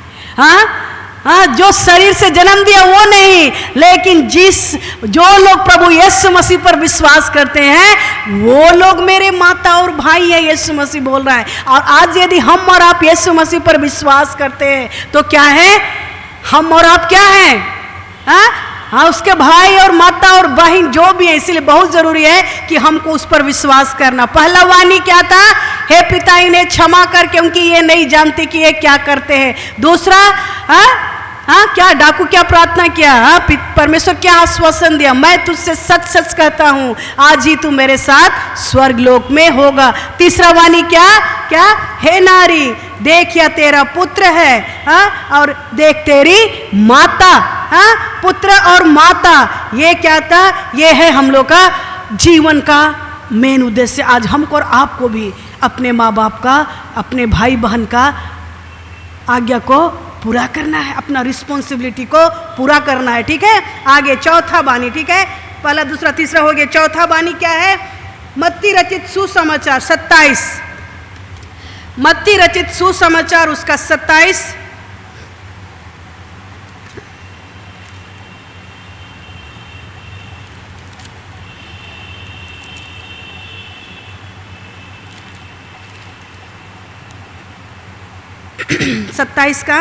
जो शरीर से जन्म दिया वो नहीं, लेकिन जो लोग प्रभु यीशु मसीह पर विश्वास करते हैं वो लोग मेरे माता और भाई है, यीशु मसीह बोल रहा है। और आज यदि हम और आप यीशु मसीह पर विश्वास करते हैं तो क्या है? हम और आप क्या हैं? उसके भाई और माता और बहन जो भी है। इसलिए बहुत जरूरी है कि हमको उस पर विश्वास करना। पहला वाणी क्या था? हे पिता इन्हें क्षमा कर, क्योंकि ये नहीं जानते कि ये क्या करते हैं। दूसरा, क्या डाकू क्या प्रार्थना किया? परमेश्वर क्या आश्वासन दिया? मैं तुझसे सच सच कहता हूँ आज ही तू मेरे साथ स्वर्ग लोक में होगा। तीसरा वाणी क्या? हे नारी, देख यह तेरा पुत्र है, और देख तेरी माता। पुत्र और माता, ये क्या था? ये है हम लोग का जीवन का मेन उद्देश्य। आज हमको और आपको भी अपने माँ बाप का, अपने भाई बहन का आज्ञा को पूरा करना है, अपना रिस्पॉन्सिबिलिटी को पूरा करना है। ठीक है, आगे चौथा बानी। ठीक है, पहला दूसरा तीसरा हो गया। चौथा बानी क्या है? मत्ती रचित सुसमाचार 27, मत्ती रचित सुसमाचार उसका 27 27 का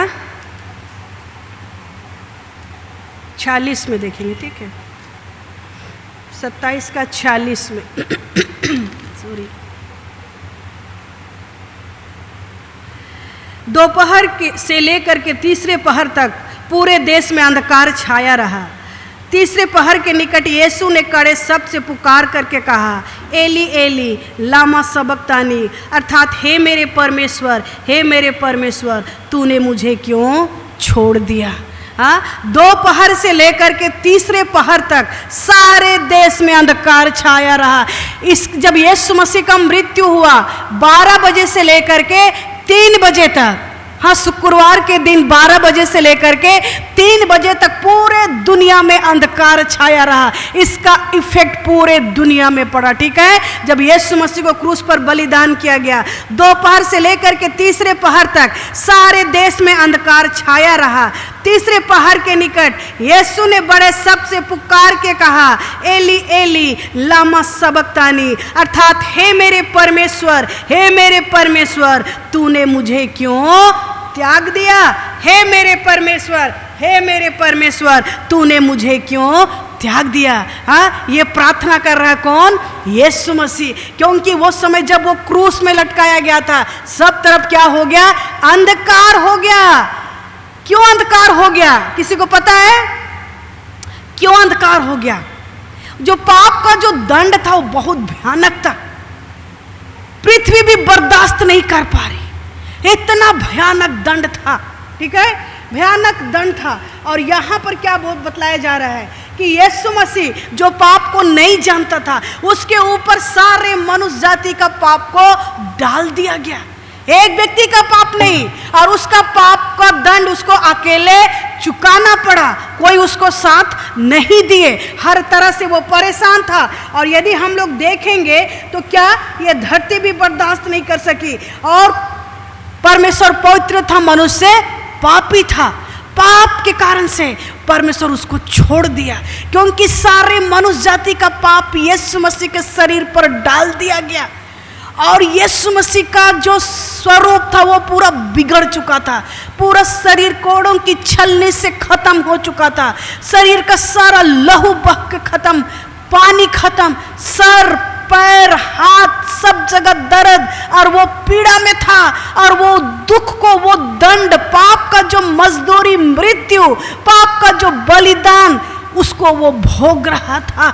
46 में देखेंगे। ठीक है, 27 का 46 में सॉरी, दोपहर से लेकर के तीसरे पहर तक पूरे देश में अंधकार छाया रहा। तीसरे पहर के निकट यीशु ने कड़े शब्द से पुकार करके कहा, एली एली लामा सबक्तानी, अर्थात हे मेरे परमेश्वर, हे मेरे परमेश्वर, तूने मुझे क्यों छोड़ दिया। हाँ, दोपहर से लेकर के तीसरे पहर तक सारे देश में अंधकार छाया रहा। जब यीशु मसीह का मृत्यु हुआ 12 बजे से लेकर के 3 बजे तक, हाँ, शुक्रवार के दिन 12 बजे से लेकर के 3 बजे तक पूरे दुनिया में अंधकार छाया रहा। इसका इफेक्ट पूरे दुनिया में पड़ा। ठीक है, जब यीशु मसीह को क्रूस पर बलिदान किया गया, दोपहर से लेकर के तीसरे पहर तक सारे देश में अंधकार छाया रहा। तीसरे पहर के निकट यीशु ने बड़े शब्द से पुकार के कहा, एली एली लामा सबक्तानी, अर्थात हे मेरे परमेश्वर, हे मेरे परमेश्वर, तूने मुझे क्यों त्याग दिया। हे मेरे परमेश्वर, हे मेरे परमेश्वर, तूने मुझे क्यों त्याग दिया। हाँ, ये प्रार्थना कर रहा है कौन? यीशु मसीह। क्योंकि वो समय जब वो क्रूस में लटकाया गया था, सब तरफ क्या हो गया? अंधकार हो गया। क्यों अंधकार हो गया? किसी को पता है क्यों अंधकार हो गया? जो पाप का जो दंड था वो बहुत भयानक था। पृथ्वी भी बर्दाश्त नहीं कर पा रही, इतना भयानक दंड था। ठीक है, भयानक दंड था। और यहां पर क्या बहुत बतलाया जा रहा है कि यीशु मसीह जो पाप को नहीं जानता था, उसके ऊपर सारे मनुष्य जाति का पाप को डाल दिया गया। एक व्यक्ति का पाप नहीं, और उसका पाप का दंड उसको अकेले चुकाना पड़ा। कोई उसको साथ नहीं दिए, हर तरह से वो परेशान था। और यदि हम लोग देखेंगे तो क्या ये धरती भी बर्दाश्त नहीं कर सकी। और परमेश्वर पवित्र था, मनुष्य पापी था। पाप के कारण से परमेश्वर उसको छोड़ दिया, क्योंकि सारे मनुष्य जाति का पाप यीशु मसीह के शरीर पर डाल दिया गया। और यीशु मसीह का जो स्वरूप था वो पूरा बिगड़ चुका था। पूरा शरीर कोड़ों की छलनी से खत्म हो चुका था। शरीर का सारा लहू बह के खत्म, पानी खत्म, सर पैर हाथ सब जगह दर्द, और वो पीड़ा में था। और वो दुख को, वो दंड, पाप का जो मजदूरी मृत्यु, पाप का जो बलिदान, उसको वो भोग रहा था।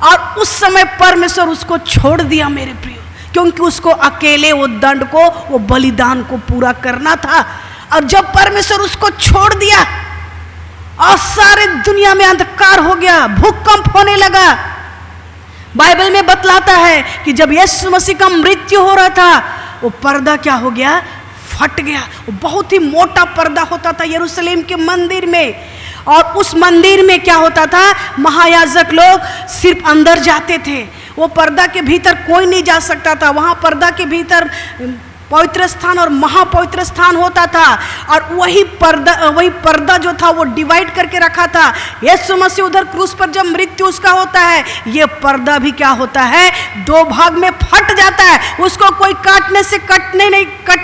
और उस समय परमेश्वर उसको छोड़ दिया मेरे प्रिय, क्योंकि उसको अकेले वो दंड को, वो बलिदान को पूरा करना था। और जब परमेश्वर उसको छोड़ दिया और सारे दुनिया में अंधकार हो गया, भूकंप होने लगा। बाइबल में बतलाता है कि जब यीशु मसीह का मृत्यु हो रहा था, वो पर्दा क्या हो गया? फट गया। वो बहुत ही मोटा पर्दा होता था यरूशलेम के मंदिर में। और उस मंदिर में क्या होता था? महायाजक लोग सिर्फ अंदर जाते थे। वो पर्दा के भीतर कोई नहीं जा सकता था। वहाँ पर्दा के भीतर पवित्र स्थान और महापवित्र स्थान होता था। और वही पर्दा जो था वो डिवाइड करके रखा था। यीशु मसीह उधर क्रूस पर जब मृत्यु उसका होता है, ये पर्दा भी क्या होता है? 2 भाग में फट जाता है। उसको कोई काटने से कट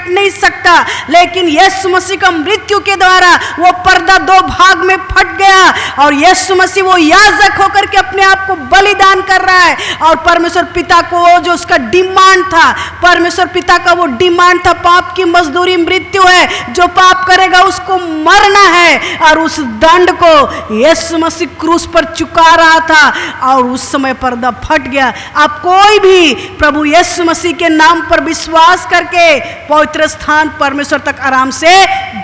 नहीं सकता। लेकिन यीशु मसीह का मृत्यु के द्वारा वो पर्दा 2 भाग में फट गया। और यीशु मसीह वो याजक होकर के अपने आप को बलिदान कर रहा है। और परमेश्वर पिता को जो उसका डिमांड था, परमेश्वर पिता का वो डिमांड था, पाप की मजदूरी मृत्यु है, जो पाप करेगा उसको मरना है। और उस दंड को यीशु मसीह क्रूस पर चुका रहा था। और उस समय पर्दा फट गया। अब कोई भी प्रभु यीशु मसीह के नाम पर विश्वास करके पवित्र स्थान परमेश्वर तक आराम से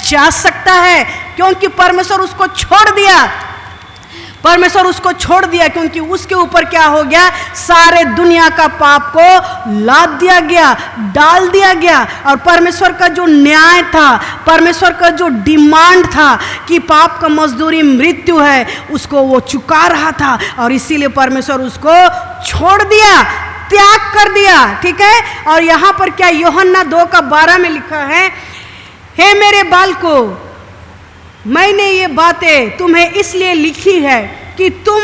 जा सकता है, क्योंकि परमेश्वर उसको छोड़ दिया। परमेश्वर उसको छोड़ दिया क्योंकि उसके ऊपर क्या हो गया, सारे दुनिया का पाप को लाद दिया गया, डाल दिया गया। और परमेश्वर का जो न्याय था, परमेश्वर का जो डिमांड था कि पाप का मजदूरी मृत्यु है, उसको वो चुका रहा था और इसीलिए परमेश्वर उसको छोड़ दिया, त्याग कर दिया। ठीक है। और यहां पर क्या यूहन्ना 2:12 में लिखा है, हे मेरे बालकों, मैंने ये बातें तुम्हें इसलिए लिखी है कि तुम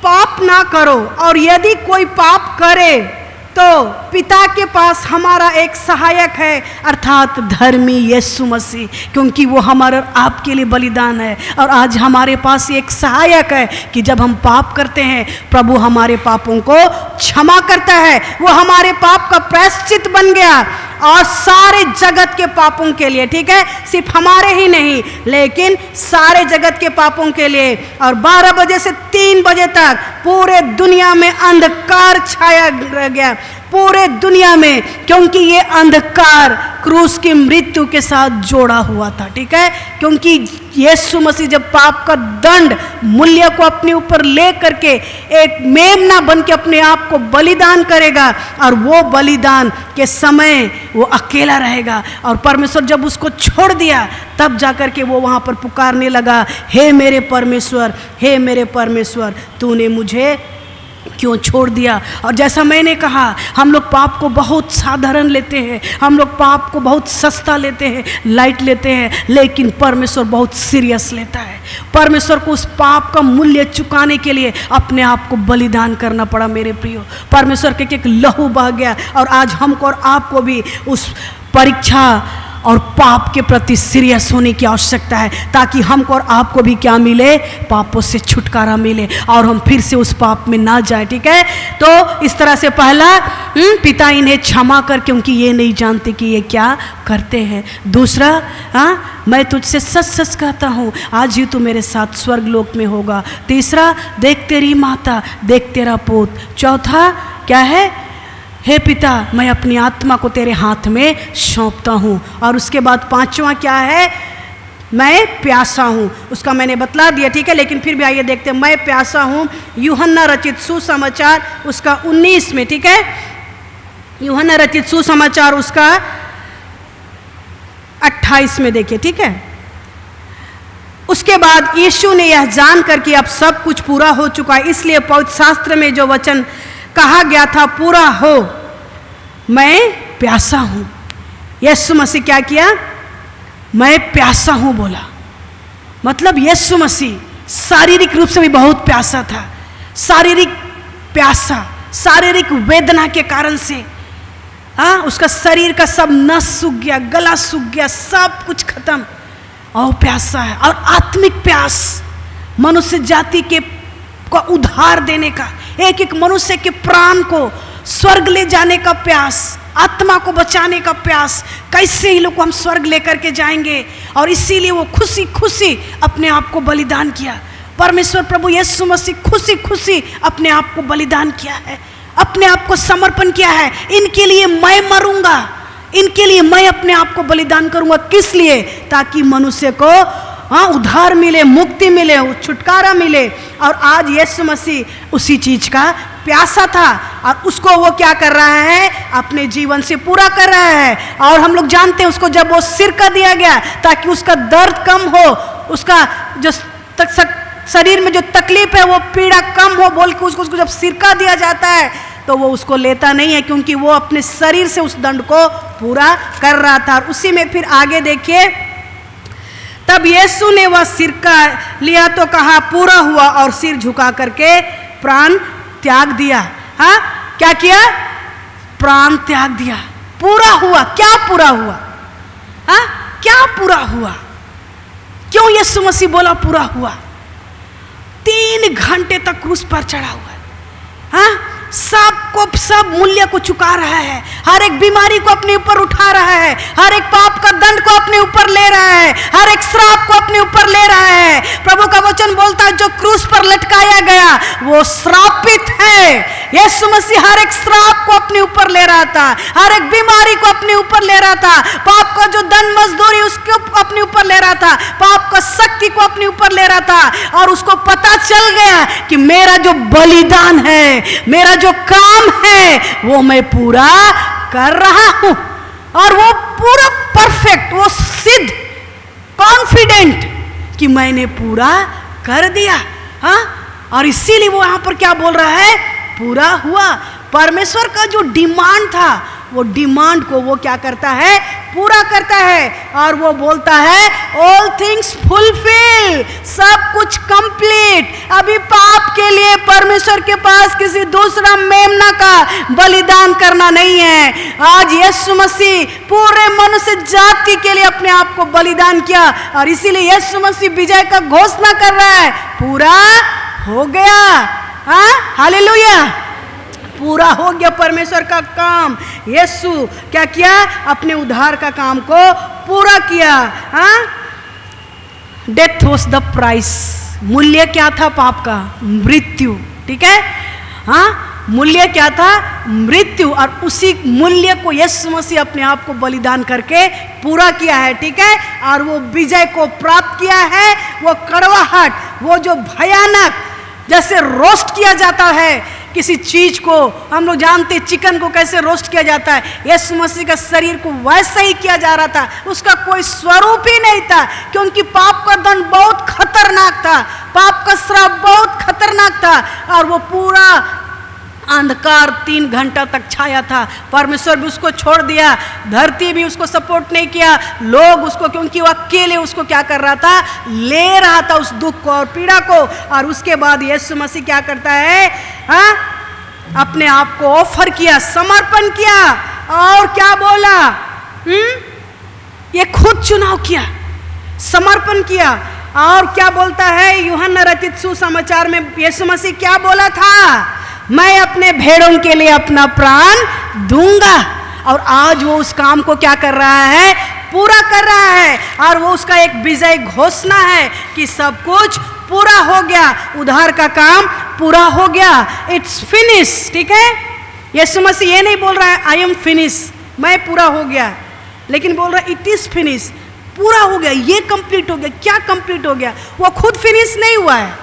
पाप ना करो, और यदि कोई पाप करे तो पिता के पास हमारा एक सहायक है, अर्थात धर्मी यीशु मसीह, क्योंकि वो हमारे आपके लिए बलिदान है। और आज हमारे पास एक सहायक है कि जब हम पाप करते हैं, प्रभु हमारे पापों को क्षमा करता है। वो हमारे पाप का प्रायश्चित बन गया और सारे जगत के पापों के लिए। ठीक है। सिर्फ हमारे ही नहीं, लेकिन सारे जगत के पापों के लिए। और 12 बजे से 3 बजे तक पूरे दुनिया में अंधकार छाया रह गया, पूरे दुनिया में, क्योंकि ये अंधकार क्रूस की मृत्यु के साथ जोड़ा हुआ था। ठीक है। क्योंकि यीशु मसीह जब पाप का दंड मूल्य को अपने ऊपर ले करके एक मेमना बन के अपने आप को बलिदान करेगा, और वो बलिदान के समय वो अकेला रहेगा। और परमेश्वर जब उसको छोड़ दिया, तब जाकर के वो वहाँ पर पुकारने लगा, हे मेरे परमेश्वर, हे मेरे परमेश्वर, तूने मुझे क्यों छोड़ दिया। और जैसा मैंने कहा, हम लोग पाप को बहुत साधारण लेते हैं, हम लोग पाप को बहुत सस्ता लेते हैं, लाइट लेते हैं, लेकिन परमेश्वर बहुत सीरियस लेता है। परमेश्वर को उस पाप का मूल्य चुकाने के लिए अपने आप को बलिदान करना पड़ा। मेरे प्रियो, परमेश्वर के एक लहू बह गया। और आज हमको और आपको भी उस परीक्षा और पाप के प्रति सीरियस होने की आवश्यकता है, ताकि हमको और आपको भी क्या मिले, पापों से छुटकारा मिले और हम फिर से उस पाप में ना जाए। ठीक है। तो इस तरह से पहला, पिता इन्हें क्षमा कर, क्योंकि ये नहीं जानते कि ये क्या करते हैं। दूसरा, मैं तुझसे सच सच कहता हूँ, आज ही तू मेरे साथ स्वर्ग लोक में होगा। तीसरा, देख तेरी माता, देख तेरा पोत। चौथा क्या है, हे पिता, मैं अपनी आत्मा को तेरे हाथ में सौंपता हूँ। और उसके बाद पांचवा क्या है, मैं प्यासा हूँ। उसका मैंने बतला दिया। ठीक है। लेकिन फिर भी आइए देखते हैं, मैं प्यासा हूँ। यूहन्ना रचित सुसमाचार उसका 19 में। ठीक है। यूहन्ना रचित सुसमाचार उसका 28 में देखिए। ठीक है। उसके बाद यीशु ने यह जानकर कि अब सब कुछ पूरा हो चुका है, इसलिए पवित्र शास्त्र में जो वचन कहा गया था पूरा हो, मैं प्यासा हूं। यीशु मसीह क्या किया, मैं प्यासा हूं बोला। मतलब यीशु मसीह शारीरिक रूप से भी बहुत प्यासा था। शारीरिक प्यासा, शारीरिक वेदना के कारण से उसका शरीर का सब नस सूख गया, गला सूख गया, सब कुछ खत्म, और प्यासा है। और आत्मिक प्यास, मनुष्य जाति के को उद्धार देने का, एक एक मनुष्य के प्राण को स्वर्ग ले जाने का प्यास, आत्मा को बचाने का प्यास, कैसे ही लोग को हम स्वर्ग लेकर के जाएंगे। और इसीलिए वो खुशी खुशी अपने आप को बलिदान किया। परमेश्वर प्रभु यीशु मसीह खुशी खुशी अपने आप को बलिदान किया है, अपने आप को समर्पण किया है। इनके लिए मैं मरूंगा, इनके लिए मैं अपने आप को बलिदान करूंगा। किस लिए, ताकि मनुष्य को उद्धार मिले, मुक्ति मिले, छुटकारा मिले। और आज यीशु मसीह उसी चीज का प्यासा था, और उसको वो क्या कर रहा है, अपने जीवन से पूरा कर रहा है। और हम लोग जानते हैं, उसको जब वो सिरका दिया गया ताकि उसका दर्द कम हो, उसका जो शरीर में जो तकलीफ है वो पीड़ा कम हो बोल के उसको जब सिरका दिया जाता है, तो वो उसको लेता नहीं है, क्योंकि वो अपने शरीर से उस दंड को पूरा कर रहा था। और उसी में फिर आगे देखिए, तब यीशु ने वह सिरका लिया तो कहा पूरा हुआ, और सिर झुका करके प्राण त्याग दिया। क्या किया, प्राण त्याग दिया। पूरा हुआ, क्या पूरा हुआ, क्या पूरा हुआ, क्यों यीशु मसीह बोला पूरा हुआ? 3 घंटे तक क्रूस पर चढ़ा हुआ है, सब मूल्य को चुका रहा है, हर एक बीमारी को अपने ऊपर उठा रहा है, हर एक पाप का दंड को अपने ऊपर ले रहा है, हर एक श्राप को अपने ऊपर ले रहा है। प्रभु का वचन बोलता है जो क्रूस पर लटकाया गया वो श्रापित है। यीशु मसीह हर एक श्राप को अपने ऊपर ले रहा था, हर एक बीमारी को अपने ऊपर ले रहा था, पाप का जो दंड मजदूरी उसको अपने ऊपर ले रहा था, पाप का शक्ति को अपने ऊपर ले रहा था। और उसको पता चल गया कि मेरा जो बलिदान है, मेरा जो काम है वो मैं पूरा कर रहा हूं, और वो पूरा परफेक्ट, वो सिद्ध, कॉन्फिडेंट कि मैंने पूरा कर दिया। हाँ, और इसीलिए वो यहां पर क्या बोल रहा है, पूरा हुआ। परमेश्वर का जो डिमांड था वो डिमांड को वो क्या करता है, पूरा करता है। और वो बोलता है ऑल थिंग्स फुलफिल, सब कुछ कंप्लीट। अभी पाप के लिए परमेश्वर के पास किसी दूसरा मेमना का बलिदान करना नहीं है। आज यीशु मसीह पूरे मनुष्य जाति के लिए अपने आप को बलिदान किया, और इसीलिए यीशु मसीह विजय का घोषणा कर रहा है, पूरा हो गया। हाँ, हालेलुया, पूरा हो गया परमेश्वर का काम। यीशु क्या किया, अपने उद्धार का काम को पूरा किया। हाँ, डेथ वॉज द प्राइस, मूल्य क्या था पाप का, मृत्यु। ठीक है, हाँ, मूल्य क्या था, मृत्यु, और उसी मूल्य को यीशु मसीह अपने आप को बलिदान करके पूरा किया है। ठीक है, और वो विजय को प्राप्त किया है। वो कड़वाहट, वो जो भयानक, जैसे रोस्ट किया जाता है किसी चीज को, हम लोग जानते हैं चिकन को कैसे रोस्ट किया जाता है, यीशु मसीह का शरीर को वैसा ही किया जा रहा था। उसका कोई स्वरूप ही नहीं था, क्योंकि पाप का दंड बहुत खतरनाक था, पाप का श्राप बहुत खतरनाक था, और वो पूरा अंधकार 3 घंटा तक छाया था। परमेश्वर भी उसको छोड़ दिया, धरती भी उसको सपोर्ट नहीं किया, लोग उसको, क्योंकि वो अकेले उसको क्या कर रहा था, ले रहा था उस दुख को और पीड़ा को। और उसके बाद यीशु मसीह क्या करता है, हाँ, अपने आप को ऑफर किया, समर्पण किया, और क्या बोला, ये खुद चुनाव किया, समर्पण किया। और क्या बोलता है, यूहन्ना रचित सुसमाचार में यीशु मसीह क्या बोला था, मैं अपने भेड़ों के लिए अपना प्राण दूंगा। और आज वो उस काम को क्या कर रहा है, पूरा कर रहा है। और वो उसका एक विजय घोषणा है कि सब कुछ पूरा हो गया, उद्धार का काम पूरा हो गया, इट्स फिनिश। ठीक है, यीशु मसीह ये नहीं बोल रहा है आई एम फिनिश, मैं पूरा हो गया, लेकिन बोल रहा है इट इज फिनिश, पूरा हो गया, ये कंप्लीट हो गया। क्या कंप्लीट हो गया, वो खुद फिनिश नहीं हुआ है,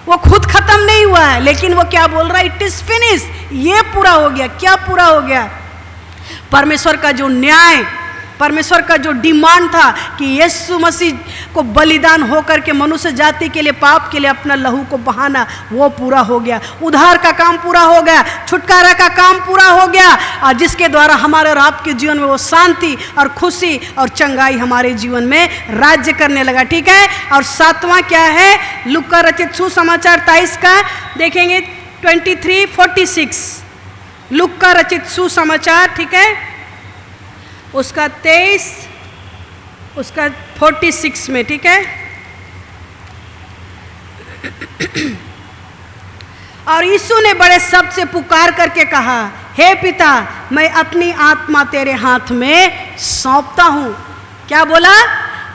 वो खुद खत्म नहीं हुआ है, लेकिन वो क्या बोल रहा है, इट इज फिनिश, ये पूरा हो गया। क्या पूरा हो गया, परमेश्वर का जो न्याय, परमेश्वर का जो डिमांड था कि यीशु मसीह को बलिदान होकर के मनुष्य जाति के लिए, पाप के लिए अपना लहू को बहाना, वो पूरा हो गया। उद्धार का काम पूरा हो गया, छुटकारा का काम पूरा हो गया, और जिसके द्वारा हमारे और आपके जीवन में वो शांति और खुशी और चंगाई हमारे जीवन में राज्य करने लगा। ठीक है, और 7वां क्या है, लूका रचित सुसमाचार 23 का देखेंगे 23:46, लूका रचित सुसमाचार, ठीक है, उसका 23, उसका 46 में। ठीक है, और यीशु ने बड़े शब्द से पुकार करके कहा, हे पिता, मैं अपनी आत्मा तेरे हाथ में सौंपता हूं। क्या बोला,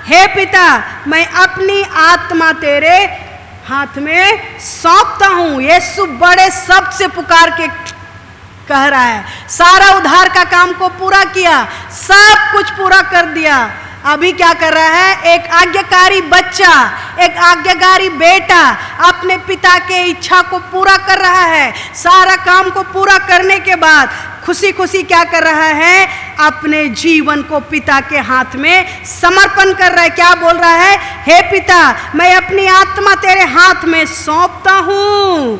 हे पिता, मैं अपनी आत्मा तेरे हाथ में सौंपता हूं। यीशु बड़े शब्द से पुकार के कह रहा है, सारा उद्धार का काम को पूरा किया, सब कुछ पूरा कर दिया। अभी क्या कर रहा है, एक आज्ञाकारी बच्चा, एक आज्ञाकारी बेटा अपने पिता के इच्छा को पूरा कर रहा है। सारा काम को पूरा करने के बाद खुशी खुशी क्या कर रहा है, अपने जीवन को पिता के हाथ में समर्पण कर रहा है। क्या बोल रहा है, हे पिता, मैं अपनी आत्मा तेरे हाथ में सौंपता हूं।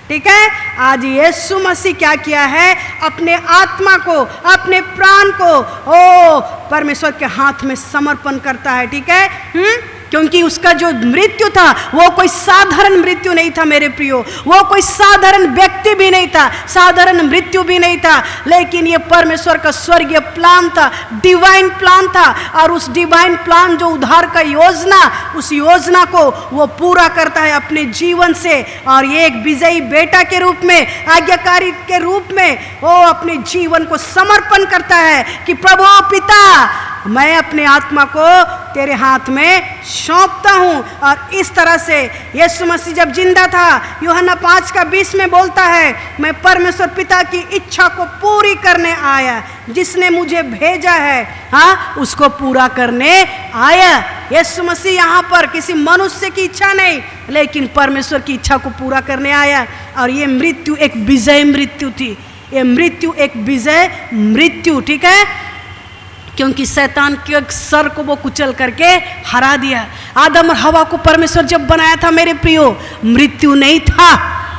ठीक है, आज यीशु मसीह क्या किया है, अपने आत्मा को, अपने प्राण को ओ परमेश्वर के हाथ में समर्पण करता है। ठीक है, क्योंकि उसका जो मृत्यु था वो कोई साधारण मृत्यु नहीं था मेरे प्रियो, वो कोई साधारण व्यक्ति भी नहीं था, साधारण मृत्यु भी नहीं था, लेकिन ये परमेश्वर का स्वर्गीय प्लान था, डिवाइन प्लान था। और उस डिवाइन प्लान जो उद्धार का योजना, उस योजना को वो पूरा करता है अपने जीवन से। और ये एक विजयी बेटा के रूप में, आज्ञाकारी के रूप में वो अपने जीवन को समर्पण करता है कि प्रभु पिता, मैं अपने आत्मा को तेरे हाथ में सौंपता हूं। और इस तरह से यीशु मसीह जब जिंदा था, यूहन्ना 5:20 में बोलता है, मैं परमेश्वर पिता की इच्छा को पूरी करने आया, जिसने मुझे भेजा है हाँ उसको पूरा करने आया। यीशु मसीह यहाँ पर किसी मनुष्य की इच्छा नहीं, लेकिन परमेश्वर की इच्छा को पूरा करने आया। और ये मृत्यु एक विजय मृत्यु थी, ये मृत्यु एक विजय मृत्यु, ठीक है, क्योंकि शैतान के सर को वो कुचल करके हरा दिया। आदम और हवा को परमेश्वर जब बनाया था मेरे प्रियो, मृत्यु नहीं था,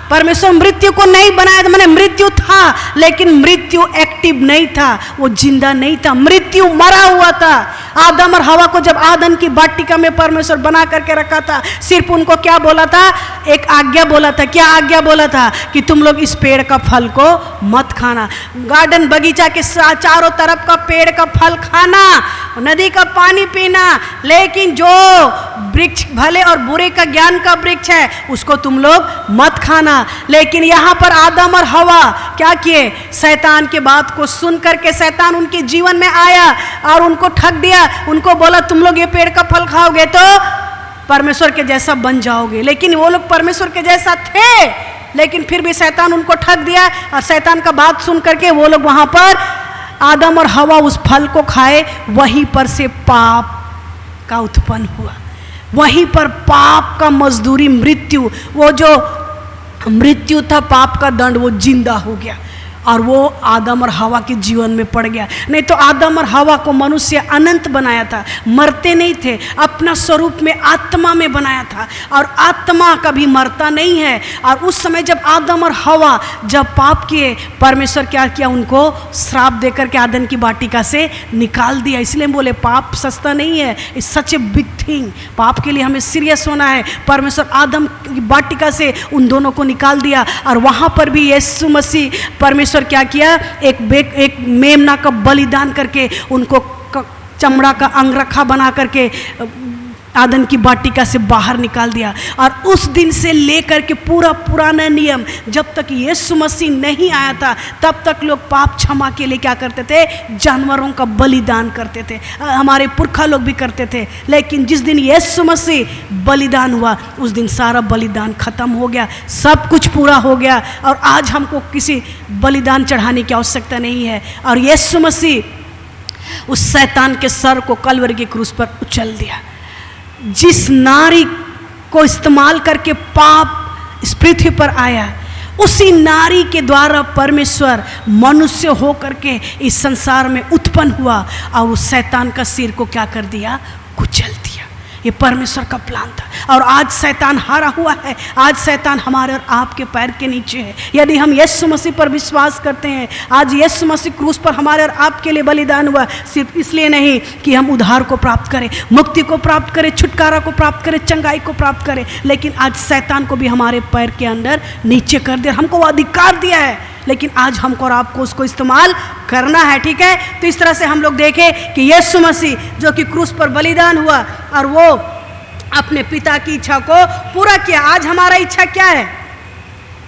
परमेश्वर मृत्यु को नहीं बनाया था, मैंने मृत्यु था लेकिन मृत्यु एक्टिव नहीं था, वो जिंदा नहीं था, मृत्यु मरा हुआ था। आदम और हवा को जब आदम की वाटिका में परमेश्वर बना करके रखा था, सिर्फ उनको क्या बोला था, एक आज्ञा बोला था। क्या आज्ञा बोला था? कि तुम लोग इस पेड़ का फल को मत खाना, गार्डन बगीचा के चारों तरफ का पेड़ का फल खाना, नदी का पानी पीना, लेकिन जो वृक्ष भले और बुरे का ज्ञान का वृक्ष है उसको तुम लोग मत खाना। लेकिन यहाँ पर आदम और हवा क्या किए? शैतान के बात को सुन करके शैतान उनके जीवन में आया और उनको ठग दिया। उनको बोला तुम लोग ये पेड़ का फल खाओगे तो परमेश्वर के जैसा बन जाओगे। लेकिन वो लोग परमेश्वर के जैसा थे, लेकिन फिर भी शैतान उनको ठग दिया और शैतान का बात सुन करके वो लोग वहां पर आदम और हवा उस फल को खाए। वहीं पर से पाप का उत्पन्न हुआ, वहीं पर पाप का मजदूरी मृत्यु, वो जो मृत्यु था पाप का दंड, वो जिंदा हो गया और वो आदम और हवा के जीवन में पड़ गया। नहीं तो आदम और हवा को मनुष्य अनंत बनाया था, मरते नहीं थे, अपना स्वरूप में आत्मा में बनाया था और आत्मा कभी मरता नहीं है। और उस समय जब आदम और हवा जब पाप किए, परमेश्वर क्या किया? उनको श्राप देकर के आदम की वाटिका से निकाल दिया। इसलिए बोले पाप सस्ता नहीं है, it's such a big thing. पाप के लिए हमें सीरियस होना है। परमेश्वर आदम की वाटिका से उन दोनों को निकाल दिया और वहाँ पर भी यीशु मसीह परमेश्वर क्या किया? एक मेमना का बलिदान करके उनको चमड़ा का अंगरखा बना करके आदम की वाटिका से बाहर निकाल दिया। और उस दिन से लेकर के पूरा पुराना नियम, जब तक यीशु मसीह नहीं आया था तब तक लोग पाप क्षमा के लिए क्या करते थे? जानवरों का बलिदान करते थे। हमारे पुरखा लोग भी करते थे। लेकिन जिस दिन यीशु मसीह बलिदान हुआ उस दिन सारा बलिदान खत्म हो गया, सब कुछ पूरा हो गया और आज हमको किसी बलिदान चढ़ाने की आवश्यकता नहीं है। और यीशु मसीह उस शैतान के सर को कलवरी की क्रूस पर उछल दिया। जिस नारी को इस्तेमाल करके पाप इस पृथ्वी पर आया, उसी नारी के द्वारा परमेश्वर मनुष्य हो करके इस संसार में उत्पन्न हुआ और उस शैतान का सिर को क्या कर दिया? कुचल दिया। ये परमेश्वर का प्लान था। और आज शैतान हारा हुआ है, आज शैतान हमारे और आपके पैर के नीचे है। यदि हम यीशु मसीह पर विश्वास करते हैं, आज यीशु मसीह क्रूस पर हमारे और आपके लिए बलिदान हुआ, सिर्फ इसलिए नहीं कि हम उद्धार को प्राप्त करें, मुक्ति को प्राप्त करें, छुटकारा को प्राप्त करें, चंगाई को प्राप्त करें, लेकिन आज शैतान को भी हमारे पैर के अंदर नीचे कर दिया। हमको वो अधिकार दिया है, लेकिन आज हमको और आपको उसको इस्तेमाल करना है, ठीक है। तो इस तरह से हम लोग देखें कि यीशु मसीह जो कि क्रूस पर बलिदान हुआ और वो अपने पिता की इच्छा को पूरा किया। आज हमारा इच्छा क्या है?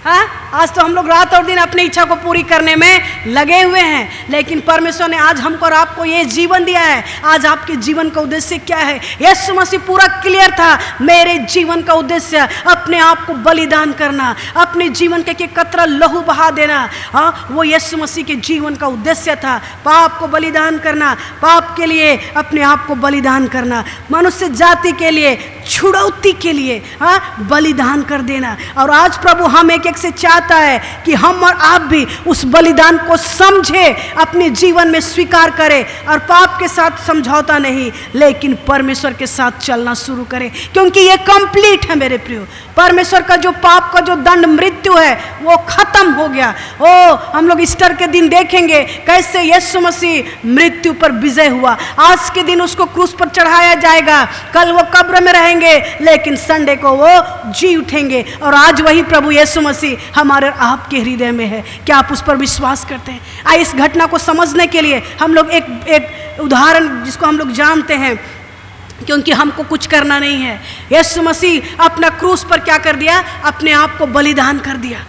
हाँ, आज तो हम लोग रात और दिन अपनी इच्छा को पूरी करने में लगे हुए हैं, लेकिन परमेश्वर ने आज हमको और आपको ये जीवन दिया है। आज आपके जीवन का उद्देश्य क्या है? यीशु मसीह पूरा क्लियर था, मेरे जीवन का उद्देश्य अपने आप को बलिदान करना, अपने जीवन के कतरा लहू बहा देना। हाँ, वो यीशु मसीह के जीवन का उद्देश्य था, पाप को बलिदान करना, पाप के लिए अपने आप को बलिदान करना, मनुष्य जाति के लिए, छुड़ौती के लिए हाँ बलिदान कर देना। और आज प्रभु हम एक एक से चाहते चाहता है कि हम और आप भी उस बलिदान को समझे, अपने जीवन में स्वीकार करें और पाप के साथ समझौता नहीं लेकिन परमेश्वर के साथ चलना शुरू करें, क्योंकि ये कंप्लीट है मेरे प्रियो। परमेश्वर का जो पाप का जो दंड मृत्यु है वो खत्म हो गया। ओ हम लोग ईस्टर के दिन देखेंगे कैसे यीशु मसीह मृत्यु पर विजय हुआ। आज के दिन उसको क्रूस पर चढ़ाया जाएगा, कल वो कब्र में रहेंगे लेकिन संडे को वो जी उठेंगे। और आज वही प्रभु यीशु मसीह हमारे आपके हृदय में है। क्या आप उस पर विश्वास करते हैं? आइए इस घटना को समझने के लिए हम लोग एक उदाहरण जिसको हम लोग जानते हैं, क्योंकि हमको कुछ करना नहीं है। यीशु मसीह अपना क्रूस पर क्या कर दिया? अपने आप को बलिदान कर दिया।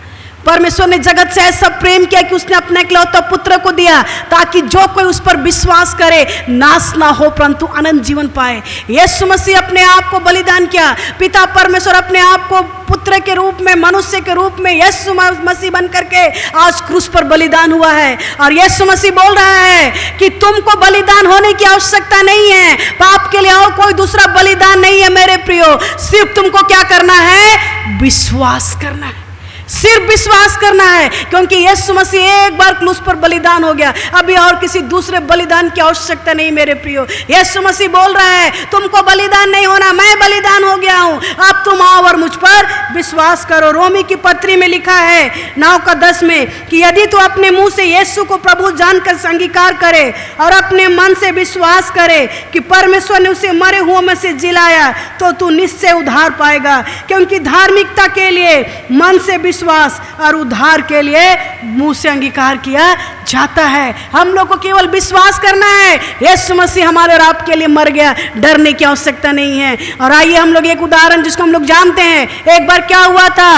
परमेश्वर ने जगत से ऐसा प्रेम किया कि उसने अपने इकलौता पुत्र को दिया ताकि जो कोई उस पर विश्वास करे नाश ना हो परंतु अनंत जीवन पाए। यीशु मसीह अपने आप को बलिदान किया। पिता परमेश्वर अपने आप को पुत्र के रूप में, मनुष्य के रूप में यीशु मसीह बन करके आज क्रूस पर बलिदान हुआ है। और यीशु मसीह बोल रहा है कि तुमको बलिदान होने की आवश्यकता नहीं है, पाप के लिए और कोई दूसरा बलिदान नहीं है मेरे प्रियो। सिर्फ तुमको क्या करना है? विश्वास करना है, सिर्फ विश्वास करना है, क्योंकि यीशु मसीह एक बार क्रूस पर बलिदान हो गया। अभी और किसी दूसरे बलिदान की आवश्यकता नहीं मेरे प्रियो। यीशु मसीह बोल रहा है तुमको बलिदान नहीं होना, मैं बलिदान हो गया हूं, अब तुम आओ और मुझ पर विश्वास करो। रोमी की पत्री में लिखा है 9:10 में कि यदि तू अपने मुंह से यीशु को प्रभु जानकर अंगीकार करे और अपने मन से विश्वास करे कि परमेश्वर ने उसे मरे हुओं में से जिलाया तो तू निश्चय उद्धार पाएगा। क्योंकि धार्मिकता के लिए मन से विश्वास और उद्धार के लिए मुंह से अंगीकार किया जाता है। हम लोग को केवल विश्वास करना है यीशु मसीह हमारे और आपके लिए मर गया, डरने की आवश्यकता नहीं है। और आइए हम लोग एक उदाहरण जिसको हम लोग जानते हैं। एक बार क्या हुआ था,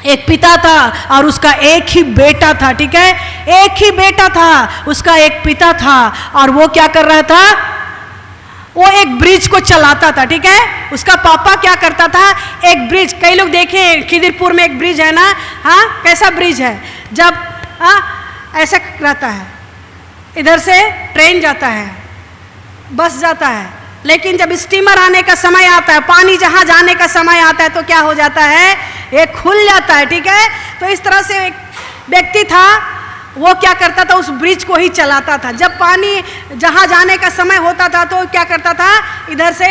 एक पिता था और उसका एक ही बेटा था, ठीक है, एक ही बेटा था, उसका एक पिता था और वो क्या कर रहा था? वो एक ब्रिज को चलाता था, ठीक है। उसका पापा क्या करता था? एक ब्रिज, कई लोग देखें खिदिरपुर में एक ब्रिज है ना, हाँ कैसा ब्रिज है, जब ऐसा रहता है, इधर से ट्रेन जाता है, बस जाता है, लेकिन जब स्टीमर आने का समय आता है, पानी जहाज आने का समय आता है तो क्या हो जाता है? ये खुल जाता है, ठीक है। तो इस तरह से एक व्यक्ति था, वो क्या करता था? उस ब्रिज को ही चलाता था। जब पानी जहाँ जाने का समय होता था तो क्या करता था? इधर से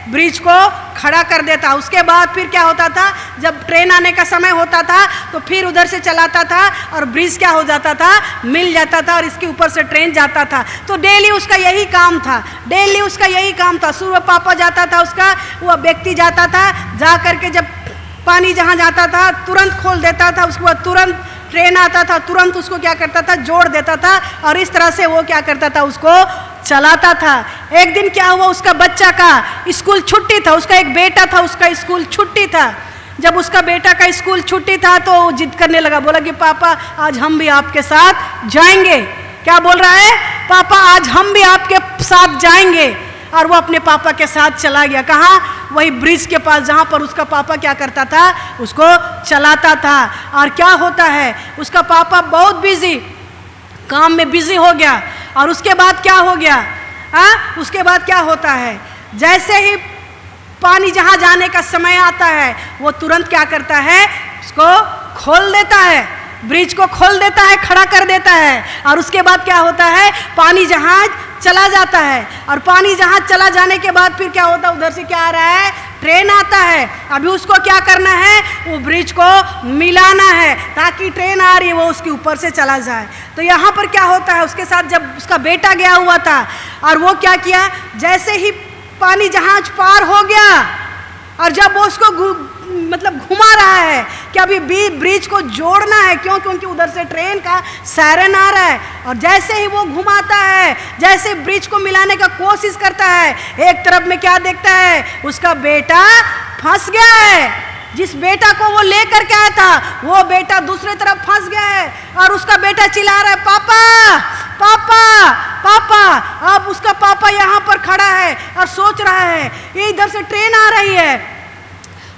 ब्रिज को खड़ा कर देता। उसके बाद फिर क्या होता था? जब ट्रेन आने का समय होता था तो फिर उधर से चलाता था और ब्रिज क्या हो जाता था? मिल जाता था और इसके ऊपर से ट्रेन जाता था। तो डेली उसका यही काम था, डेली उसका यही काम था। सुबह पापा जाता था, उसका वो व्यक्ति जाता था, जा करके जब पानी जहाँ जाता था तुरंत खोल देता था, उसके बाद तुरंत ट्रेन आता था, तुरंत उसको क्या करता था? जोड़ देता था और इस तरह से वो क्या करता था? उसको चलाता था। एक दिन क्या हुआ? उसका बच्चा का स्कूल छुट्टी था, उसका एक बेटा था, उसका स्कूल छुट्टी था। जब उसका बेटा का स्कूल छुट्टी था तो वो जिद करने लगा, बोला कि पापा आज हम भी आपके साथ जाएंगे। क्या बोल रहा है? पापा आज हम भी आपके साथ जाएंगे। और वो अपने पापा के साथ चला गया। कहाँ? वही ब्रिज के पास जहाँ पर उसका पापा क्या करता था? उसको चलाता था। और क्या होता है? उसका पापा बहुत बिजी, काम में बिजी हो गया। और उसके बाद क्या हो गया? उसके बाद क्या होता है? जैसे ही पानी जहाँ जाने का समय आता है वो तुरंत क्या करता है? उसको खोल देता है, ब्रिज को खोल देता है, खड़ा कर देता है। और उसके बाद क्या होता है? पानी जहाज चला जाता है। और पानी जहाज चला जाने के बाद फिर क्या होता है? उधर से क्या आ रहा है? ट्रेन आता है। अभी उसको क्या करना है? वो ब्रिज को मिलाना है ताकि ट्रेन आ रही है वो उसके ऊपर से चला जाए। तो यहाँ पर क्या होता है? उसके साथ जब उसका बेटा गया हुआ था और वो क्या किया? जैसे ही पानी जहाज पार हो गया और जब वो उसको मतलब घुमा रहा है कि अभी ब्रिज को जोड़ना है, क्यों? क्योंकि उधर से ट्रेन का सायरन आ रहा है। और जैसे ही वो घुमाता है, जैसे ब्रिज को मिलाने का कोशिश करता है, एक तरफ में क्या देखता है? उसका बेटा फंस गया है। जिस बेटा को वो लेकर के आया था वो बेटा दूसरे तरफ फंस गया है और उसका बेटा चिल्ला रहा है, पापा पापा पापा। अब उसका पापा यहाँ पर खड़ा है और सोच रहा है ये इधर से ट्रेन आ रही है,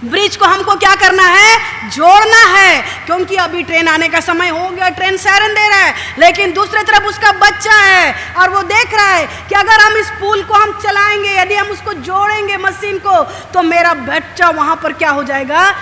ब्रिज को हमको क्या करना है? जोड़ना है, क्योंकि अभी ट्रेन आने का समय हो गया, ट्रेन सायरन दे रहा है। लेकिन दूसरी तरफ उसका बच्चा है और वो देख रहा है कि अगर हम इस पुल को हम चलाएंगे, यदि हम उसको जोड़ेंगे मशीन को, तो मेरा बच्चा वहां पर क्या हो जाएगा?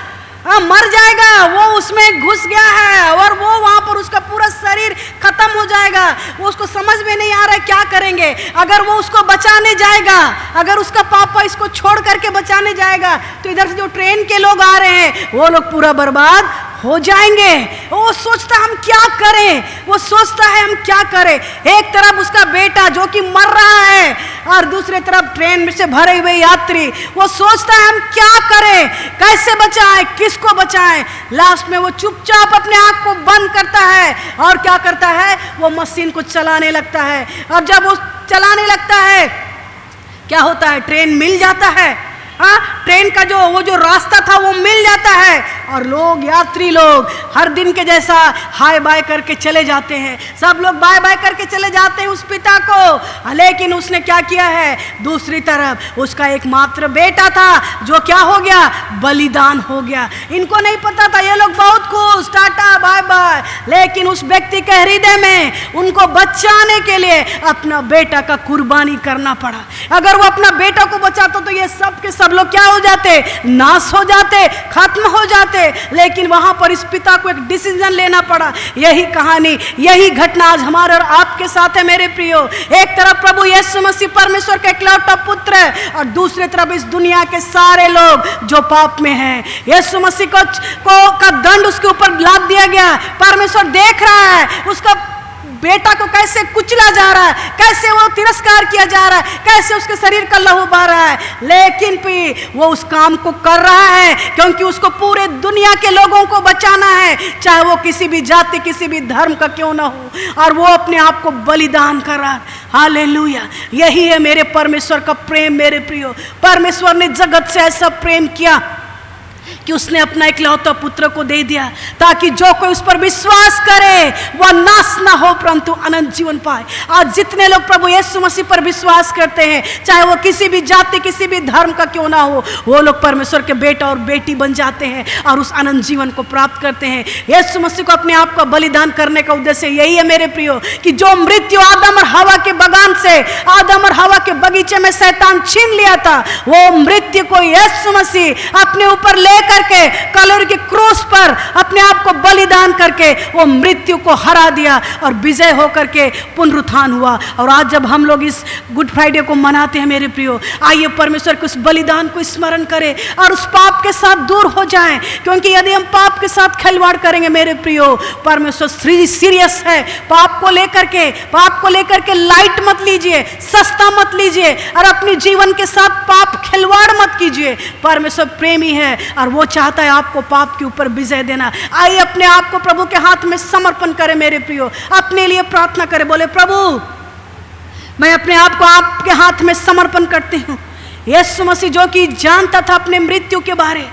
मर जाएगा, वो उसमें घुस गया है और वो वहां पर उसका पूरा शरीर खत्म हो जाएगा। वो उसको समझ में नहीं आ रहा है क्या करेंगे। अगर वो उसको बचाने जाएगा, अगर उसका पापा इसको छोड़ करके बचाने जाएगा, तो इधर से जो ट्रेन के लोग आ रहे हैं वो लोग पूरा बर्बाद हो जाएंगे। वो सोचता हम क्या करें, वो सोचता है हम क्या करें। एक तरफ उसका बेटा जो कि मर रहा है और दूसरे तरफ ट्रेन में से भरे हुए यात्री, वो सोचता है हम क्या करें, कैसे बचाएं, किसको बचाएं। लास्ट में वो चुपचाप अपने आंख को बंद करता है और क्या करता है, वो मशीन को चलाने लगता है। और जब वो चलाने लगता है क्या होता है, ट्रेन मिल जाता है। ट्रेन का जो रास्ता था वो मिल जाता है और लोग, यात्री लोग हर दिन के जैसा हाय बाय करके चले जाते हैं। सब लोग बाय बाय करके चले जाते हैं उस पिता को। लेकिन उसने क्या किया है, दूसरी तरफ उसका एकमात्र बेटा था जो क्या हो गया, बलिदान हो गया। इनको नहीं पता था, ये लोग बहुत खुश, टाटा बाय बाय। लेकिन उस व्यक्ति के हृदय में उनको बचाने के लिए अपना बेटा का कुर्बानी करना पड़ा। अगर वो अपना बेटा को बचाता तो ये सब के सब लोग क्या हो जाते, नाश हो जाते, खत्म हो जाते। लेकिन वहां पर इस पिता को एक डिसीजन लेना पड़ा। यही कहानी, यही घटना आज हमारे और आपके साथ है मेरे प्रियो। एक तरफ प्रभु यीशु मसीह परमेश्वर का इकलौता पुत्र है और दूसरी तरफ इस दुनिया के सारे लोग जो पाप में हैं। यीशु मसीह का दंड उसके ऊपर लाद दिया गया। परमेश्वर देख रहा है उसका बेटा को कैसे कुचला जा रहा है, कैसे वो तिरस्कार किया जा रहा है, कैसे उसके शरीर का लहू बह रहा है। लेकिन भी वो उस काम को कर रहा है क्योंकि उसको पूरे दुनिया के लोगों को बचाना है, चाहे वो किसी भी जाति, किसी भी धर्म का क्यों ना हो। और वो अपने आप को बलिदान कर रहा है। हालेलुया, यही है मेरे परमेश्वर का प्रेम मेरे प्रियो। परमेश्वर ने जगत से ऐसा प्रेम किया कि उसने अपना इकलौता पुत्र को दे दिया ताकि जो कोई उस पर विश्वास करे वह नाश ना हो परंतु अनंत जीवन पाए। आज जितने लोग प्रभु यीशु मसीह पर विश्वास करते हैं, चाहे वो किसी भी जाति, किसी भी धर्म का क्यों ना हो, वो लोग परमेश्वर के बेटा और बेटी बन जाते हैं और उस अनंत जीवन को प्राप्त करते हैं। यीशु मसीह को अपने आप का बलिदान करने का उद्देश्य यही है मेरे प्रियो कि जो मृत्यु आदम और हवा के बगान से, आदम और हवा के बगीचे में शैतान छीन लिया था, वो मृत्यु को यीशु मसीह अपने ऊपर लेकर के कलवरी के क्रूस पर अपने आप को बलिदान करके वो मृत्यु को हरा दिया और विजय होकर के पुनरुत्थान हुआ। और आज जब हम लोग इस गुड फ्राइडे को मनाते हैं मेरे प्रियो, आइए परमेश्वर के उस बलिदान को स्मरण करें और उस पाप के साथ दूर हो जाएं। क्योंकि यदि हम पाप के साथ खिलवाड़ करेंगे मेरे प्रियो, परमेश्वर सीरियस है। पाप को लेकर के लाइट मत लीजिए, सस्ता मत लीजिए और अपने जीवन के साथ पाप खिलवाड़ मत कीजिए। परमेश्वर प्रेमी है और वो चाहता है आपको पाप के ऊपर विजय देना। आइए अपने आप को प्रभु के हाथ में समर्पण करें मेरे प्रियो, अपने लिए प्रार्थना करें। बोले प्रभु मैं अपने आप को आपके हाथ में समर्पण करती हूँ। यीशु मसीह जो कि जानता था अपने मृत्यु के बारे,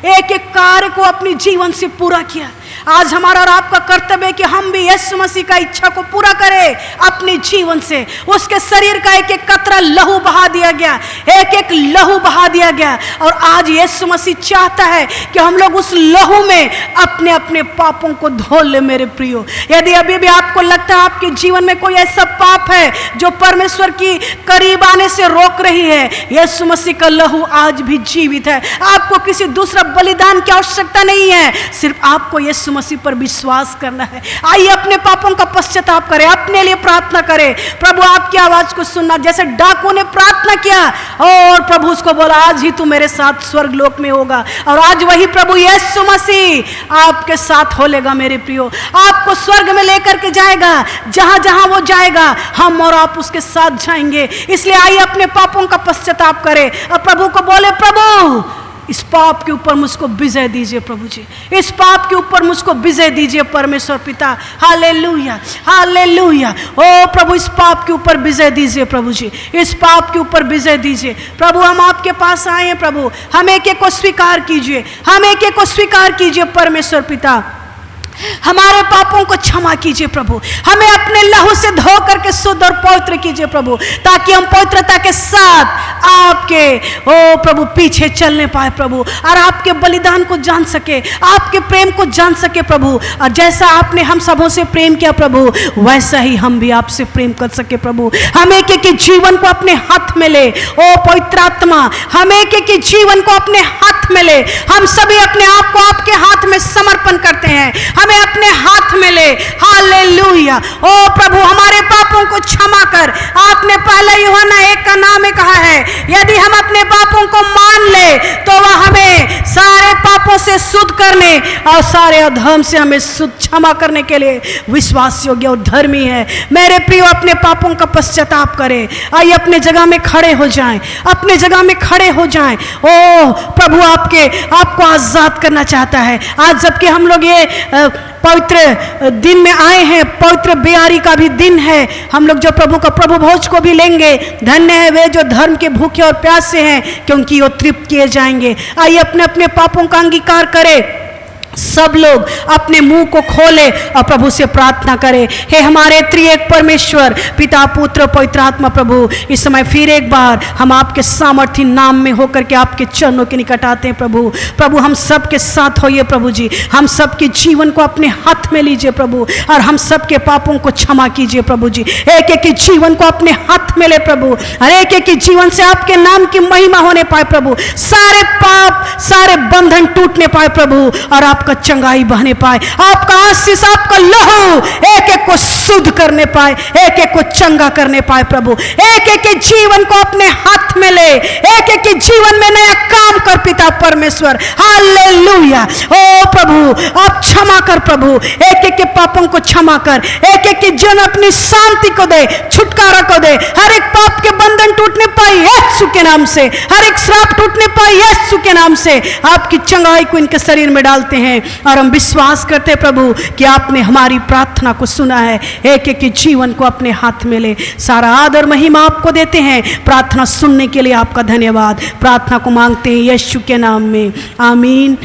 एक एक कार्य को अपनी जीवन से पूरा किया। आज हमारा और आपका कर्तव्य है कि हम भी यीशु मसीह का इच्छा को पूरा करें अपने जीवन से। उसके शरीर का एक एक कतरा लहू बहा दिया गया, एक एक लहू बहा दिया गया। और आज यीशु मसीह चाहता है कि हम लोग उस लहू में अपने अपने पापों को धो ले मेरे प्रियो। यदि अभी भी आपको लगता है आपके जीवन में कोई ऐसा पाप है जो परमेश्वर की करीब आने से रोक रही है, यीशु मसीह का लहू आज भी जीवित है। आपको किसी दूसरा बलिदान की आवश्यकता नहीं है, सिर्फ आपको यीशु मसीह पर विश्वास करना है। आइए अपने पापों का पश्चाताप करें, अपने लिए प्रार्थना करें। प्रभु आपकी आवाज को सुनना, जैसे डाकू ने प्रार्थना किया और प्रभु उसको बोला आज ही तू मेरे साथ स्वर्ग लोक में होगा। और आज वही प्रभु यीशु मसीह आपके साथ होलेगा मेरे प्रियो, आपको स्वर्ग में लेकर के जाएगा। जहां जहां वो जाएगा हम और आप उसके साथ जाएंगे। इसलिए आइए अपने पापों का पश्चाताप करें और प्रभु को बोले प्रभु इस पाप के ऊपर मुझको विजय दीजिए प्रभु जी, इस पाप के ऊपर मुझको विजय दीजिए परमेश्वर पिता। Hallelujah hallelujah. ओ प्रभु इस पाप के ऊपर विजय दीजिए प्रभु जी, इस पाप के ऊपर विजय दीजिए प्रभु। हम आपके पास आए हैं प्रभु, हम एक एक को स्वीकार कीजिए, हम एक एक को स्वीकार कीजिए परमेश्वर पिता। हमारे पापों को क्षमा कीजिए प्रभु, हमें अपने लहू से धो करके शुद्ध और पवित्र कीजिए प्रभु, ताकि हम पवित्रता के साथ आपके ओ प्रभु पीछे चलने पाए प्रभु, और आपके बलिदान को जान सके, आपके प्रेम को जान सके प्रभु। और जैसा आपने हम सबों से प्रेम किया प्रभु, वैसा ही हम भी आपसे प्रेम कर सके प्रभु। हम एक एक जीवन को अपने हाथ में ले, ओ पवित्र आत्मा, हम एक एक जीवन को अपने हाथ में ले। हम सभी अपने आप को आपके हाथ में समर्पण करते हैं, हमें अपने हाथ में ले। हालेलुया। ओ प्रभु, हमारे पापों को क्षमा कर। आपने पहला यूहन्ना 1 का नाम में कहा है, यदि हम अपने पापों को मान ले तो वह हमें सारे पापों से शुद्ध करने और सारे अधर्म से हमें शुद्ध क्षमा करने के लिए विश्वास योग्य और धर्मी है। मेरे प्रियो, अपने पापों का पश्चाताप करें। आइए अपने जगह में खड़े हो जाएं, अपने जगह में खड़े हो जाएं। ओ प्रभु आपको आजाद करना चाहता है। आज जबकि हम लोग ये पवित्र दिन में आए हैं, पवित्र बियारी का भी दिन है, हम लोग जो प्रभु का प्रभु भोज को भी लेंगे। धन्य है वे जो धर्म के भूखे और प्यासे हैं, क्योंकि वो तृप्त किए जाएंगे। आइए अपने अपने पापों का अंगीकार करें। सब लोग अपने मुंह को खोले और प्रभु से प्रार्थना करें। हे हमारे त्रिएक परमेश्वर, पिता, पुत्र, पवित्र आत्मा प्रभु, इस समय फिर एक बार हम आपके सामर्थी नाम में होकर के आपके चरणों के निकट आते हैं प्रभु। प्रभु, हम सब के साथ होइए प्रभु जी, हम सब के जीवन को अपने हाथ में लीजिए प्रभु, और हम सब के पापों को क्षमा कीजिए प्रभु जी। एक एक जीवन को अपने हाथ में ले प्रभु, और एक एक जीवन से आपके नाम की महिमा होने पाए प्रभु। सारे पाप, सारे बंधन टूटने पाए प्रभु, और आपका चंगाई बहने पाए। आपका आशीष, आपका लहू एक एक को शुद्ध करने पाए, एक एक को चंगा करने पाए प्रभु। एक एक के जीवन को अपने हाथ में ले, एक एक के जीवन में नया काम कर पिता परमेश्वर। हालेलुया। ओ प्रभु, आप क्षमा कर प्रभु, एक एक के पापों को क्षमा कर। एक एक के जीवन अपनी शांति को दे, छुटकारा को दे। हर एक पाप के बंधन टूटने पाए यीशु के नाम से, हर एक श्राप टूटने पाए यीशु के नाम से। आपकी चंगाई को इनके शरीर में डालते हैं, और हम विश्वास करते हैं प्रभु कि आपने हमारी प्रार्थना को सुना है। एक एक जीवन को अपने हाथ में ले, सारा आदर महिमा आपको देते हैं। प्रार्थना सुनने के लिए आपका धन्यवाद। प्रार्थना को मांगते हैं यीशु के नाम में, आमीन।